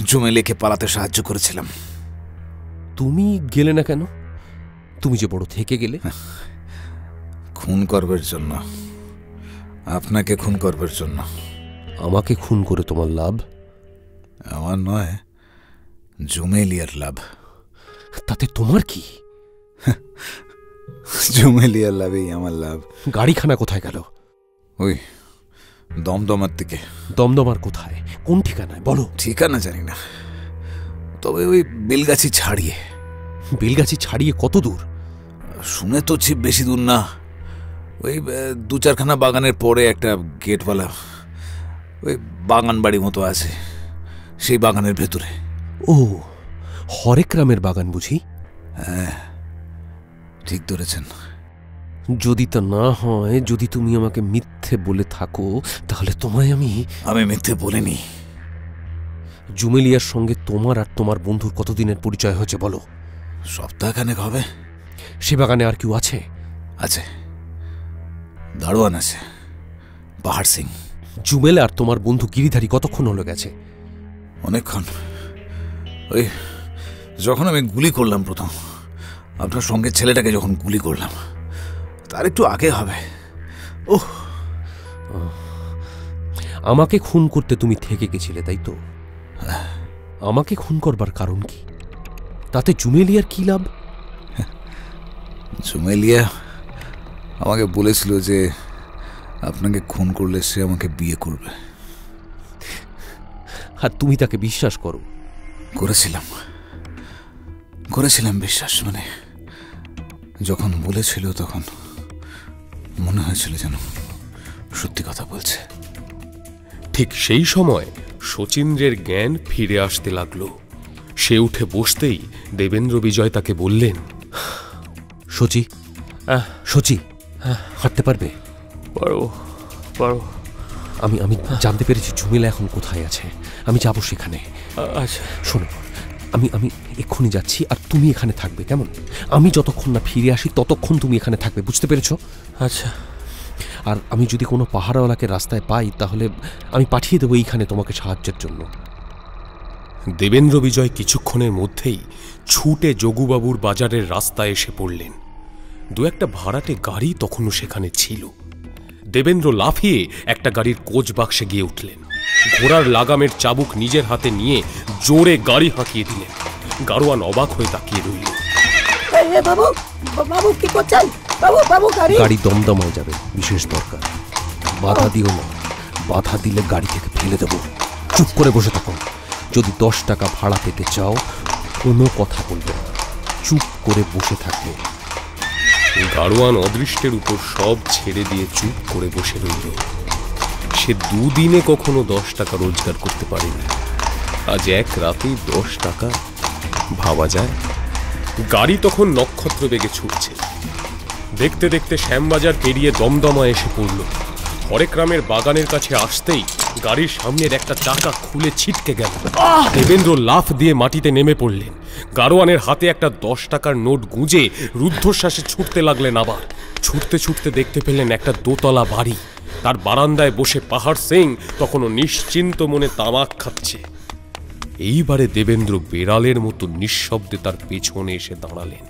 [SPEAKER 10] জুমেলিয়াকে পালাতে সাহায্য করেছিলাম।
[SPEAKER 1] তুমি গেলে না কেন? তুমি যে বড় থেকে গেলে।
[SPEAKER 10] খুন করবার জন্য, আপনাকে খুন করবার জন্য।
[SPEAKER 1] আমাকে খুন করে তোমার লাভ?
[SPEAKER 10] আমার নয়, জুমেলিয়ার লাভ।
[SPEAKER 1] তাতে তোমার কি?
[SPEAKER 10] জুমেলিয়ার লাভেই আমার লাভ।
[SPEAKER 1] গাড়িখানা কোথায় গেল?
[SPEAKER 10] ওই দমদমার দিকে।
[SPEAKER 1] দমদমার কোথায়? কোন ঠিকানায় বলো?
[SPEAKER 10] ঠিকানা জানি না, তবে ওই বেলগাছি ছাড়িয়ে।
[SPEAKER 1] বেলগাছি ছাড়িয়ে কত দূর?
[SPEAKER 10] শুনে তো ছিপ বেশি দূর না, ওই 2-4খানা বাগানের পরে একটা গেটওয়ালা ওই বাগান বাড়ি মতো আছে, সেই বাগানের ভেতরে।
[SPEAKER 1] ও, হরেক রামের বাগান বুঝি?
[SPEAKER 10] হ্যাঁ, ঠিক ধরেছেন।
[SPEAKER 1] যদি তা না হয়, যদি তুমি আমাকে মিথ্যে বলে থাকো, তাহলে তোমায় আমি
[SPEAKER 10] মিথ্যে বলিনি।
[SPEAKER 1] জুমেলিয়ার সঙ্গে তোমার আর তোমার বন্ধুর কতদিনের পরিচয় হয়েছে বলো?
[SPEAKER 10] সপ্তাহখানেক হবে।
[SPEAKER 1] সে বাগানে আর কেউ আছে?
[SPEAKER 10] আছে, দারোয়ান আছে, পাহাড় সিং।
[SPEAKER 1] জুমেলা আর তোমার বন্ধু গিরিধারী কতক্ষণ হলো গেছে?
[SPEAKER 10] অনেকক্ষণ। ওই যখন আমি গুলি করলাম প্রথম, আপনার সঙ্গে ছেলেটাকে যখন গুলি করলাম, তার একটু আগে হবে। ওহ,
[SPEAKER 1] আমাকে খুন করতে তুমি থেকে গেছিলে, তাই তো? আমাকে খুন করবার কারণ কি? তাতে জুমেলিয়ার কি লাভ?
[SPEAKER 10] জুমেলিয়া আমাকে বলেছিল যে আপনাকে খুন করলে সে আমাকে বিয়ে করবে।
[SPEAKER 1] আর তুমি তাকে বিশ্বাস করো?
[SPEAKER 10] করেছিলাম বিশ্বাস। মানে যখন বলেছিল তখন মনে হয়েছিল যেন সত্যি কথা বলছে।
[SPEAKER 3] ঠিক সেই সময় শচীন্দ্রের জ্ঞান ফিরে আসতে লাগলো। সে উঠে বসতেই দেবেন্দ্র বিজয় তাকে বললেন,
[SPEAKER 1] সচি, হাঁটতে পারবে?
[SPEAKER 5] পারো।
[SPEAKER 1] আমি জানতে পেরেছি জুমেলা এখন কোথায় আছে। আমি যাবো সেখানে।
[SPEAKER 5] আচ্ছা
[SPEAKER 1] শোনো, আমি এক্ষুনি যাচ্ছি, আর তুমি এখানে থাকবে, কেমন? আমি যতক্ষণ না ফিরে আসি ততক্ষণ তুমি এখানে থাকবে, বুঝতে পেরেছো?
[SPEAKER 5] আচ্ছা।
[SPEAKER 1] আর আমি যদি কোনো পাহাড়ওয়ালাকে রাস্তায় পাই, তাহলে আমি পাঠিয়ে দেবো এইখানে তোমাকে সাহায্যের জন্য।
[SPEAKER 3] দেবেন্দ্র বিজয় কিছুক্ষণের মধ্যেই ছুটে যোগুবাবুর বাজারের রাস্তায় এসে পড়লেন। 2-1টা ভাড়াটে গাড়ি তখনও সেখানে ছিল। দেবেন্দ্র লাফিয়ে একটা গাড়ির কোচ বাক্সে গিয়ে উঠলেন। ঘোড়ার লাগামের চাবুক নিজের হাতে নিয়ে জোরে গাড়ি হাঁকিয়ে দিলেন। গাড়োয়ান অবাক হয়ে তাকিয়ে রইল।
[SPEAKER 1] গাড়ি দমদমায় যাবে, বিশেষ দরকার। বাধা দিও না, বাধা দিলে গাড়ি থেকে ফেলে দেবো। চুপ করে বসে থাকো। যদি 10 টাকা ভাড়া পেতে চাও, কোনো কথা বলবে না, চুপ করে বসে থাকবে।
[SPEAKER 3] গাড়োয়ান অদৃষ্টের উপর সব ছেড়ে দিয়ে চুপ করে বসে রইল। সে 2 দিনে কখনো 10 টাকা রোজগার করতে পারেনি, আজ এক রাতেই 10 টাকা, ভাবা যায়? গাড়ি তখন নক্ষত্র বেগে ছুটছে। দেখতে দেখতে শ্যামবাজার পেরিয়ে দমদমা এসে পড়ল। হরেকরামের বাগানের কাছে আসতেই গাড়ির সামনের একটা চাকা খুলে ছিটকে গেল। দেবেন্দ্র লাফ দিয়ে মাটিতে নেমে পড়লেন। গাড়োয়ানের হাতে একটা 10 টাকার নোট গুঁজে রুদ্ধশ্বাসে ছুটতে লাগলেন। আবার ছুটতে ছুটতে দেখতে পেলেন একটা দোতলা বাড়ি। তার বারান্দায় বসে পাহাড় সিং তখনও নিশ্চিন্ত মনে তামাক খাচ্ছে। এইবারে দেবেন্দ্র বেড়ালের মতো নিঃশব্দে তার পেছনে এসে দাঁড়ালেন।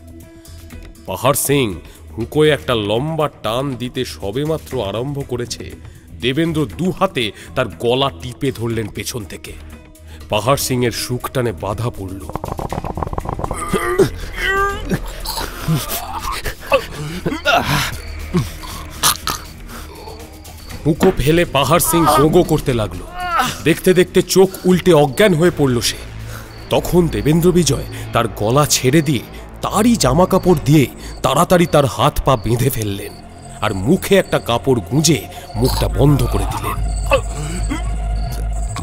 [SPEAKER 3] পাহাড় সিং হুঁকোয় একটা লম্বা টান দিতে সবেমাত্র আরম্ভ করেছে, দেবেন্দ্র 2 হাতে তার গলা টিপে ধরলেন পেছন থেকে। পাহাড় সিং এর সুখ টানে বাধা পড়ল। হুঁকো ফেলে পাহাড় সিং গোগো করতে লাগলো। দেখতে দেখতে চোখ উল্টে অজ্ঞান হয়ে পড়ল সে। তখন দেবেন্দ্র বিজয় তার গলা ছেড়ে দিয়ে তারই জামা কাপড় দিয়ে তাড়াতাড়ি তার হাত পা বেঁধে ফেললেন, আর মুখে একটা কাপড় গুঁজে মুখটা বন্ধ করে দিলেন।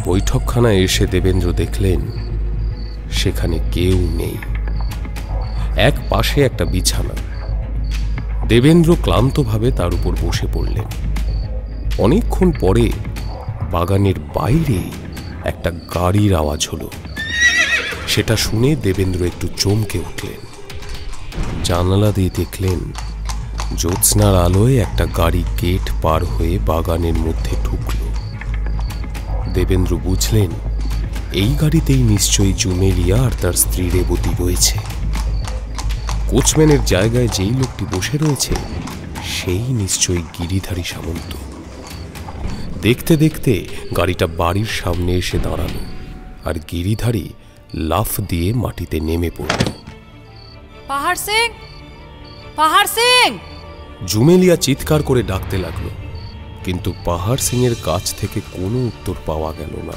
[SPEAKER 3] বৈঠকখানায় এসে দেবেন্দ্র দেখলেন সেখানে কেউ নেই। এক পাশে একটা বিছানা। দেবেন্দ্র ক্লান্তভাবে তার উপর বসে পড়লেন। অনেকক্ষণ পরে বাগানের বাইরে একটা গাড়ির আওয়াজ হলো। সেটা শুনে দেবেন্দ্র একটু চমকে উঠলেন। জানালা দিয়ে দেখলেন জ্যোৎস্নার আলোয় একটা গাড়ি গেট পার হয়ে বাগানের মধ্যে ঢুকল। দেবেন্দ্র বুঝলেন এই গাড়িতেই নিশ্চয়ই জুমেলিয়া আর তার স্ত্রী রেবতী রয়েছে। কোচম্যানের জায়গায় যেই লোকটি বসে রয়েছে সেই নিশ্চয়ই গিরিধারী সামন্ত। দেখতে দেখতে গাড়িটা বাড়ির সামনে এসে দাঁড়ালো, আর গিরিধারী লাফ দিয়ে মাটিতে নেমে পড়ল।
[SPEAKER 6] পাহাড় সিং, পাহাড় সিং!
[SPEAKER 3] জুমেলিয়া চিৎকার করে ডাকতে লাগলো, কিন্তু পাহাড় সিং এর কাছ থেকে কোনো উত্তর পাওয়া গেল না।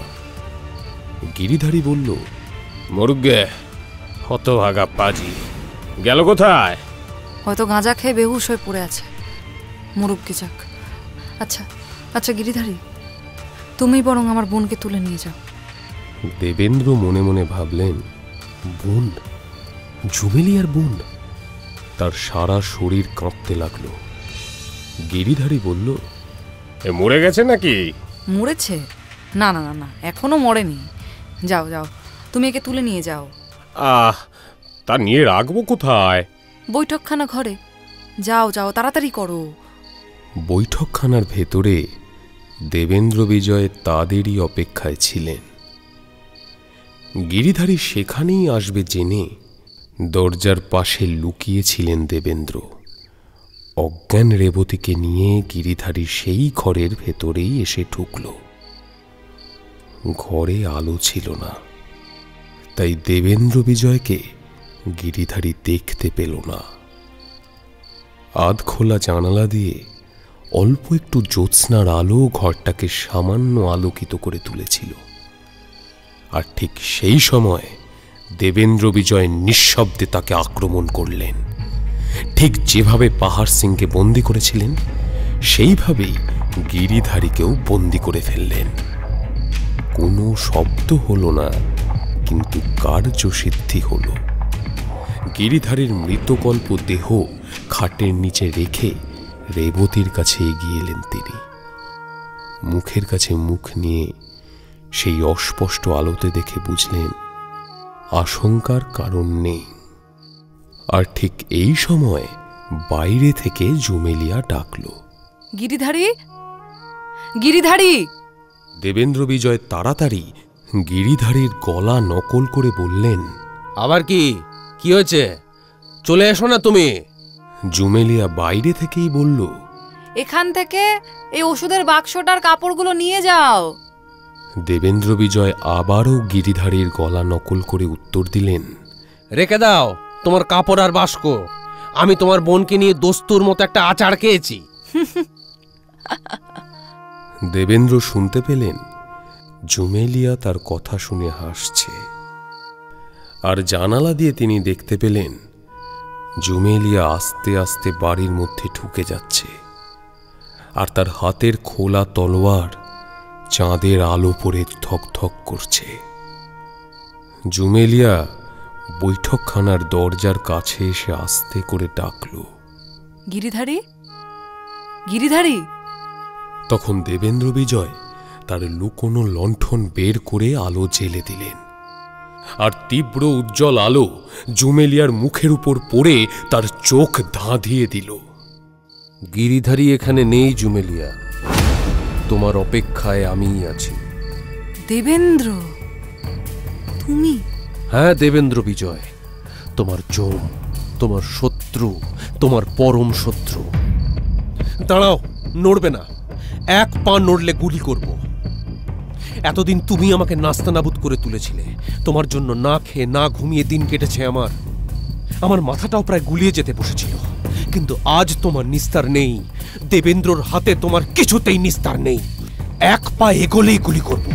[SPEAKER 3] গিরিধারী বলল,
[SPEAKER 1] মুরুগে, হতভাগা পাজি, গেল কোথায়?
[SPEAKER 6] হয়তো গাঁজা খেয়ে বেহুশ হয়ে পড়ে আছে। মুরুব্বি যাক। আচ্ছা আচ্ছা গিরিধারী, তুমি বরং আমার বোনকে তুলে নিয়ে যাও।
[SPEAKER 3] দেবেন্দ্র মনে মনে ভাবলেন, বোন? জুমেলিয়ার বোন? তার সারা শরীর কাঁপতে লাগলো। গিরিধারী বলল,
[SPEAKER 1] এ মরে গেছে নাকি?
[SPEAKER 6] মরেছে? না না না না, এখনো মরেনি। যাও যাও, তুমি একে তুলে নিয়ে যাও।
[SPEAKER 1] তা নিয়ে রাখবো কোথায়?
[SPEAKER 6] বৈঠকখানা ঘরে। যাও যাও, তাড়াতাড়ি করো।
[SPEAKER 3] বৈঠকখানার ভেতরে দেবেন্দ্র বিজয় তাদেরই অপেক্ষায় ছিলেন। গিরিধারী সেখানেই আসবে জেনে দরজার পাশে লুকিয়েছিলেন দেবেন্দ্র। অজ্ঞান রেবতীকে নিয়ে গিরিধারী সেই ঘরের ভেতরেই এসে ঢুকল। ঘরে আলো ছিল না, তাই দেবেন্দ্র বিজয়কে গিরিধারী দেখতে পেল না। আধ খোলা জানালা দিয়ে অল্প একটু জ্যোৎস্নার আলো ঘরটাকে সামান্য আলোকিত করে তুলেছিল। আর ঠিক সেই সময় দেবেন্দ্র বিজয় নিঃশব্দে তাকে আক্রমণ করলেন। ঠিক যেভাবে পাহাড় সিংকে বন্দী করেছিলেন সেইভাবেই গিরিধারীকেও বন্দী করে ফেললেন। কোনো শব্দ হলো না, কিন্তু কার্যসিদ্ধি হল। গিরিধারীর মৃতকল্প দেহ খাটের নিচে রেখে রেবতীর কাছে এগিয়ে এলেন তিনি। মুখের কাছে মুখ নিয়ে সেই অস্পষ্ট আলোতে দেখে বুঝলেন আশঙ্কার কারণ নেই। আর ঠিক এই সময় বাইরে থেকে জুমেলিয়া ডাকল,
[SPEAKER 6] গিরিধারী, গিরিধারী!
[SPEAKER 3] দেবেন্দ্র বিজয় তাড়াতাড়ি গিরিধারীর গলা নকল করে বললেন,
[SPEAKER 1] আবার কি হয়েছে? চলে এসো না তুমি।
[SPEAKER 3] জুমেলিয়া বাইরে থেকেই বলল,
[SPEAKER 6] এখান থেকে এই ওষুধের বাক্সটার কাপড়গুলো নিয়ে যাও।
[SPEAKER 3] দেবেন্দ্র বিজয় আবারও গিরিধারীর গলা নকল করে উত্তর দিলেন,
[SPEAKER 1] রেখে দাও তোমার কাপড় আর বাস্ক। আমি তোমার বোনকে নিয়ে দস্তুর মতো একটা আচার খেয়েছি।
[SPEAKER 3] দেবেন্দ্র শুনতে পেলেন জুমেলিয়া তার কথা শুনে হাসছে। আর জানালা দিয়ে তিনি দেখতে পেলেন জুমেলিয়া আস্তে আস্তে বাড়ির মধ্যে ঢুকে যাচ্ছে, আর তার হাতের খোলা তলোয়ার চাঁদের আলো পড়ে ধকধক করছে। জুমেলিয়া বৈঠকখানার দরজার কাছে এসে আস্তে করে ডাকল,
[SPEAKER 6] গিরিধারী, গিরিধারী!
[SPEAKER 3] তখন দেবেন্দ্র বিজয় তার লুকোনো লণ্ঠন বের করে আলো জ্বেলে দিলেন, আর তীব্র উজ্জ্বল আলো জুমেলিয়ার মুখের উপর পড়ে তার চোখ ধাঁধিয়ে দিল।
[SPEAKER 1] গিরিধারী এখানে নেই জুমেলিয়া, তোমার অপেক্ষায় আমিই আছি।
[SPEAKER 6] দেবেন্দ্র, তুমি?
[SPEAKER 1] হ্যাঁ দেবেন্দ্র বিজয়, তোমার জম, তোমার শত্রু, তোমার পরম শত্রু। দাঁড়াও, নড়বে না। এক পা নড়লে গুলি করব। এতদিন তুমি আমাকে নাস্তানাবুদ করে তুলেছিলে। তোমার জন্য না খেয়ে না ঘুমিয়ে দিন কেটেছে আমার মাথাটাও প্রায় গুলিয়ে যেতে বসেছিল। কিন্তু আজ তোমার নিস্তার নেই। দেবেন্দ্রর হাতে তোমার কিছুতেই নিস্তার নেই। এক পা এগোলেই গুলি করব।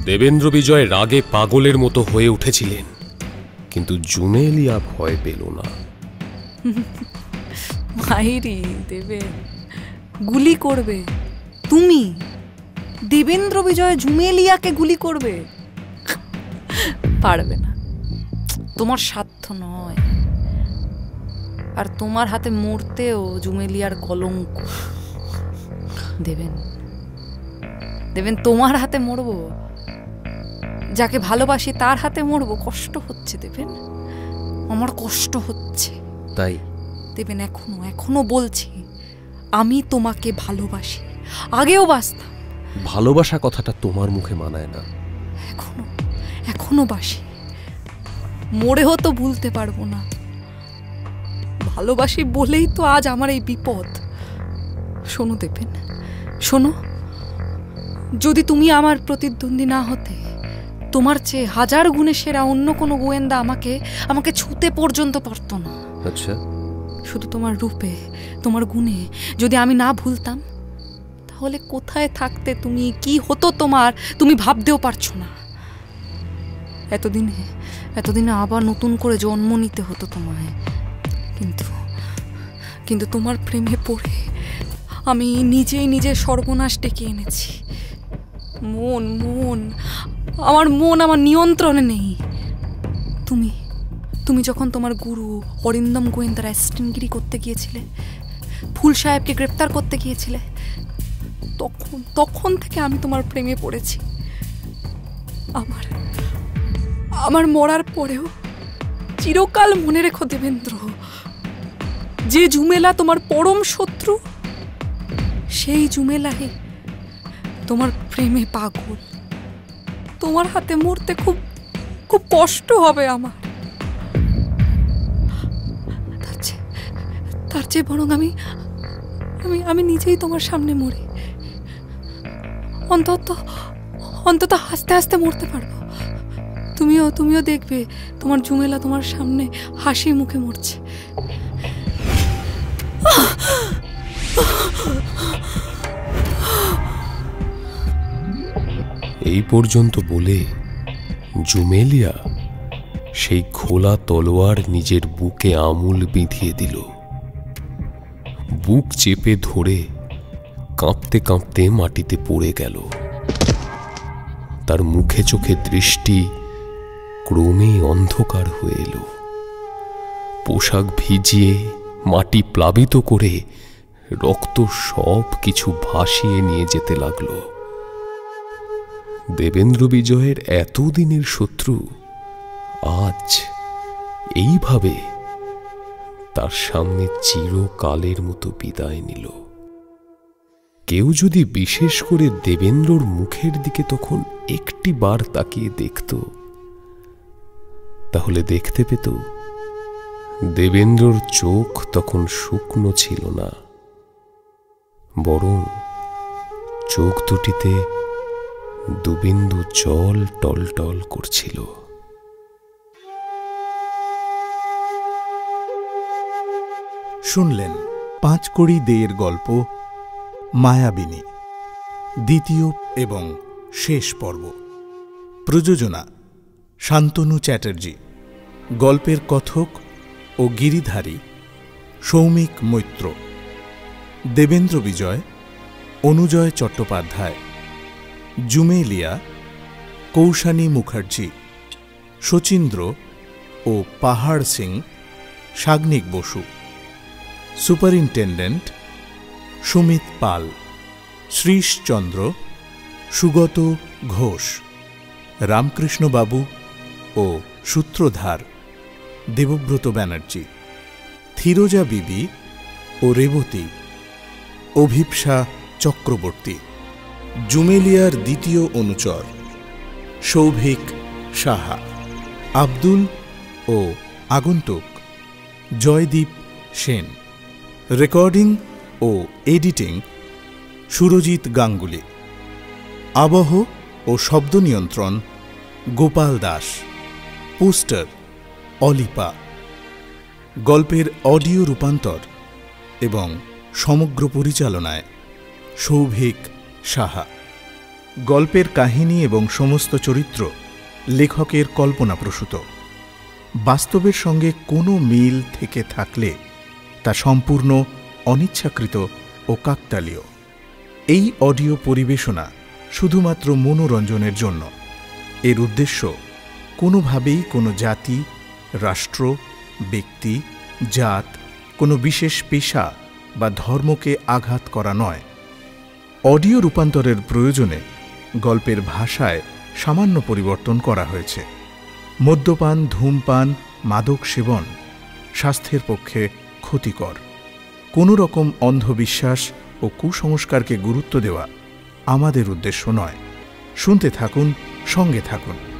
[SPEAKER 3] দেবেন্দ্র বিজয় রাগে পাগলের মতো হয়ে উঠেছিলেন, কিন্তু জুমেলিয়া ভয় পেল না।
[SPEAKER 6] মাইরি দেবে, গুলি করবে তুমি? দেবেন্দ্র বিজয় জুমেলিয়াকে গুলি করবে? পারবে না, তোমার সাধ্য নয়। আর তোমার হাতে মরতেও জুমেলিয়ার কলঙ্ক। দেবেন, দেবেন, তোমার হাতে মরবো? যাকে ভালোবাসি তার হাতে মরবো? কষ্ট হচ্ছে দেবেন, আমার কষ্ট হচ্ছে।
[SPEAKER 1] তাই
[SPEAKER 6] দেবেন, এখনো বলছি আমি তোমাকে ভালোবাসি, আগেও বাসতাম।
[SPEAKER 1] ভালোবাসা কথাটা তোমার মুখে মানায় না।
[SPEAKER 6] এখনো বাসি, মরেও তো ভুলতে পারবো না। ভালোবাসি বলেই তো আজ আমার এই বিপদ। শোনো দেবেন, শোনো, যদি তুমি আমার প্রতিদ্বন্দ্বী না হতে, তোমার চেয়ে 1000 গুণে সেরা অন্য কোনো গোয়েন্দা আমাকে ছুতে পর্যন্ত পারত না।
[SPEAKER 1] আচ্ছা,
[SPEAKER 6] শুধু তোমার রূপে, তোমার গুণে যদি আমি না ভুলতাম, তাহলে কোথায় থাকতে তুমি, কি হতো তোমার, তুমি ভাবতেও পারছো না। এতদিনে আবার নতুন করে জন্ম নিতে হতো তোমায়। কিন্তু তোমার প্রেমে পড়ে আমি নিজের সর্বনাশ ডেকে এনেছি। আমার মন আমার নিয়ন্ত্রণে নেই। তুমি যখন তোমার গুরু অরিন্দম গোয়েন্দার অ্যাসিস্ট্যান্টগিরি করতে গিয়েছিলে, ফুল সাহেবকে গ্রেপ্তার করতে গিয়েছিলে, তখন থেকে আমি তোমার প্রেমে পড়েছি। আমার মরার পরেও চিরকাল মনে রেখো দেবেন্দ্র, যে ঝুমেলা তোমার পরম শত্রু, সেই ঝুমেলাই তোমার প্রেমে পাগল। তোমার হাতে মরতে খুব খুব কষ্ট হবে আমার। তার চেয়ে বরং আমি নিজেই তোমার সামনে মরি। অন্তত হাসতে হাসতে মরতে পারবো। তুমিও দেখবে তোমার ঝুমেলা তোমার সামনে হাসি মুখে মরছে।
[SPEAKER 3] এই পর্যন্ত বলে জুমেলিয়া সেই খোলা তলোয়ার নিজের বুকে আমূল বিঁধিয়ে দিল। বুক চেপে ধরে কাঁপতে কাঁপতে মাটিতে পড়ে গেল। তার মুখে চোখে দৃষ্টি ক্রমে অন্ধকার হয়ে এলো। পোশাক ভিজিয়ে মাটি প্লাবিত করে রক্ত সব কিছু ভাসিয়ে নিয়ে যেতে লাগলো। দেবেন্দ্র বিজয়ের এতদিনের শত্রু আজ এইভাবে তার সামনে চিরকালের মতো বিদায় নিল। কেউ যদি বিশেষ করে দেবেন্দ্রর মুখের দিকে তখন একটি বার তাকিয়ে দেখত, তাহলে দেখতে পেত দেবেন্দ্রর চোখ তখন শুকনো ছিল না, বরং চোখ দুটিতে দুবিন্দু জল টলটল করছিল।
[SPEAKER 4] শুনলেন পাঁচকড়ি দেয়ের গল্প মায়াবিনী, দ্বিতীয় এবং শেষ পর্ব। প্রযোজনা শান্তনু চ্যাটার্জি। গল্পের কথক ও গিরিধারী সৌমিক মৈত্র। দেবেন্দ্র বিজয় অনুজয় চট্টোপাধ্যায়। জুমেলিয়া কৌশানী মুখার্জি। শচীন্দ্র ও পাহাড় সিং সাগ্নিক বসু। সুপারিনটেন্ডেন্ট সুমিত পাল। শ্রীশচন্দ্র সুগত ঘোষ। রামকৃষ্ণবাবু ও সূত্রধার দেবব্রত ব্যানার্জি। থিরোজা বিবি ও রেবতী অভিপ্সা চক্রবর্তী। জুমেলিয়ার দ্বিতীয় অনুচর সৌভিক সাহা। আব্দুল ও আগন্তুক জয়দীপ সেন। রেকর্ডিং ও এডিটিং সুরজিৎ গাঙ্গুলি। আবহ ও শব্দ নিয়ন্ত্রণ গোপাল দাস। পোস্টার অলিপা। গল্পের অডিও রূপান্তর এবং সমগ্র পরিচালনায় সৌভিক সাহা। গল্পের কাহিনী এবং সমস্ত চরিত্র লেখকের কল্পনাপ্রসূত। বাস্তবের সঙ্গে কোনো মিল থেকে থাকলে তা সম্পূর্ণ অনিচ্ছাকৃত ও কাকতালীয়। এই অডিও পরিবেশনা শুধুমাত্র মনোরঞ্জনের জন্য। এর উদ্দেশ্য কোনোভাবেই কোনো জাতি, রাষ্ট্র, ব্যক্তি, জাত, কোনো বিশেষ পেশা বা ধর্মকে আঘাত করা নয়। অডিও রূপান্তরের প্রয়োজনে গল্পের ভাষায় সামান্য পরিবর্তন করা হয়েছে। মদ্যপান, ধূমপান, মাদক সেবন স্বাস্থ্যের পক্ষে ক্ষতিকর। কোনো রকম অন্ধবিশ্বাস ও কুসংস্কারকে গুরুত্ব দেওয়া আমাদের উদ্দেশ্য নয়। শুনতে থাকুন, সঙ্গে থাকুন।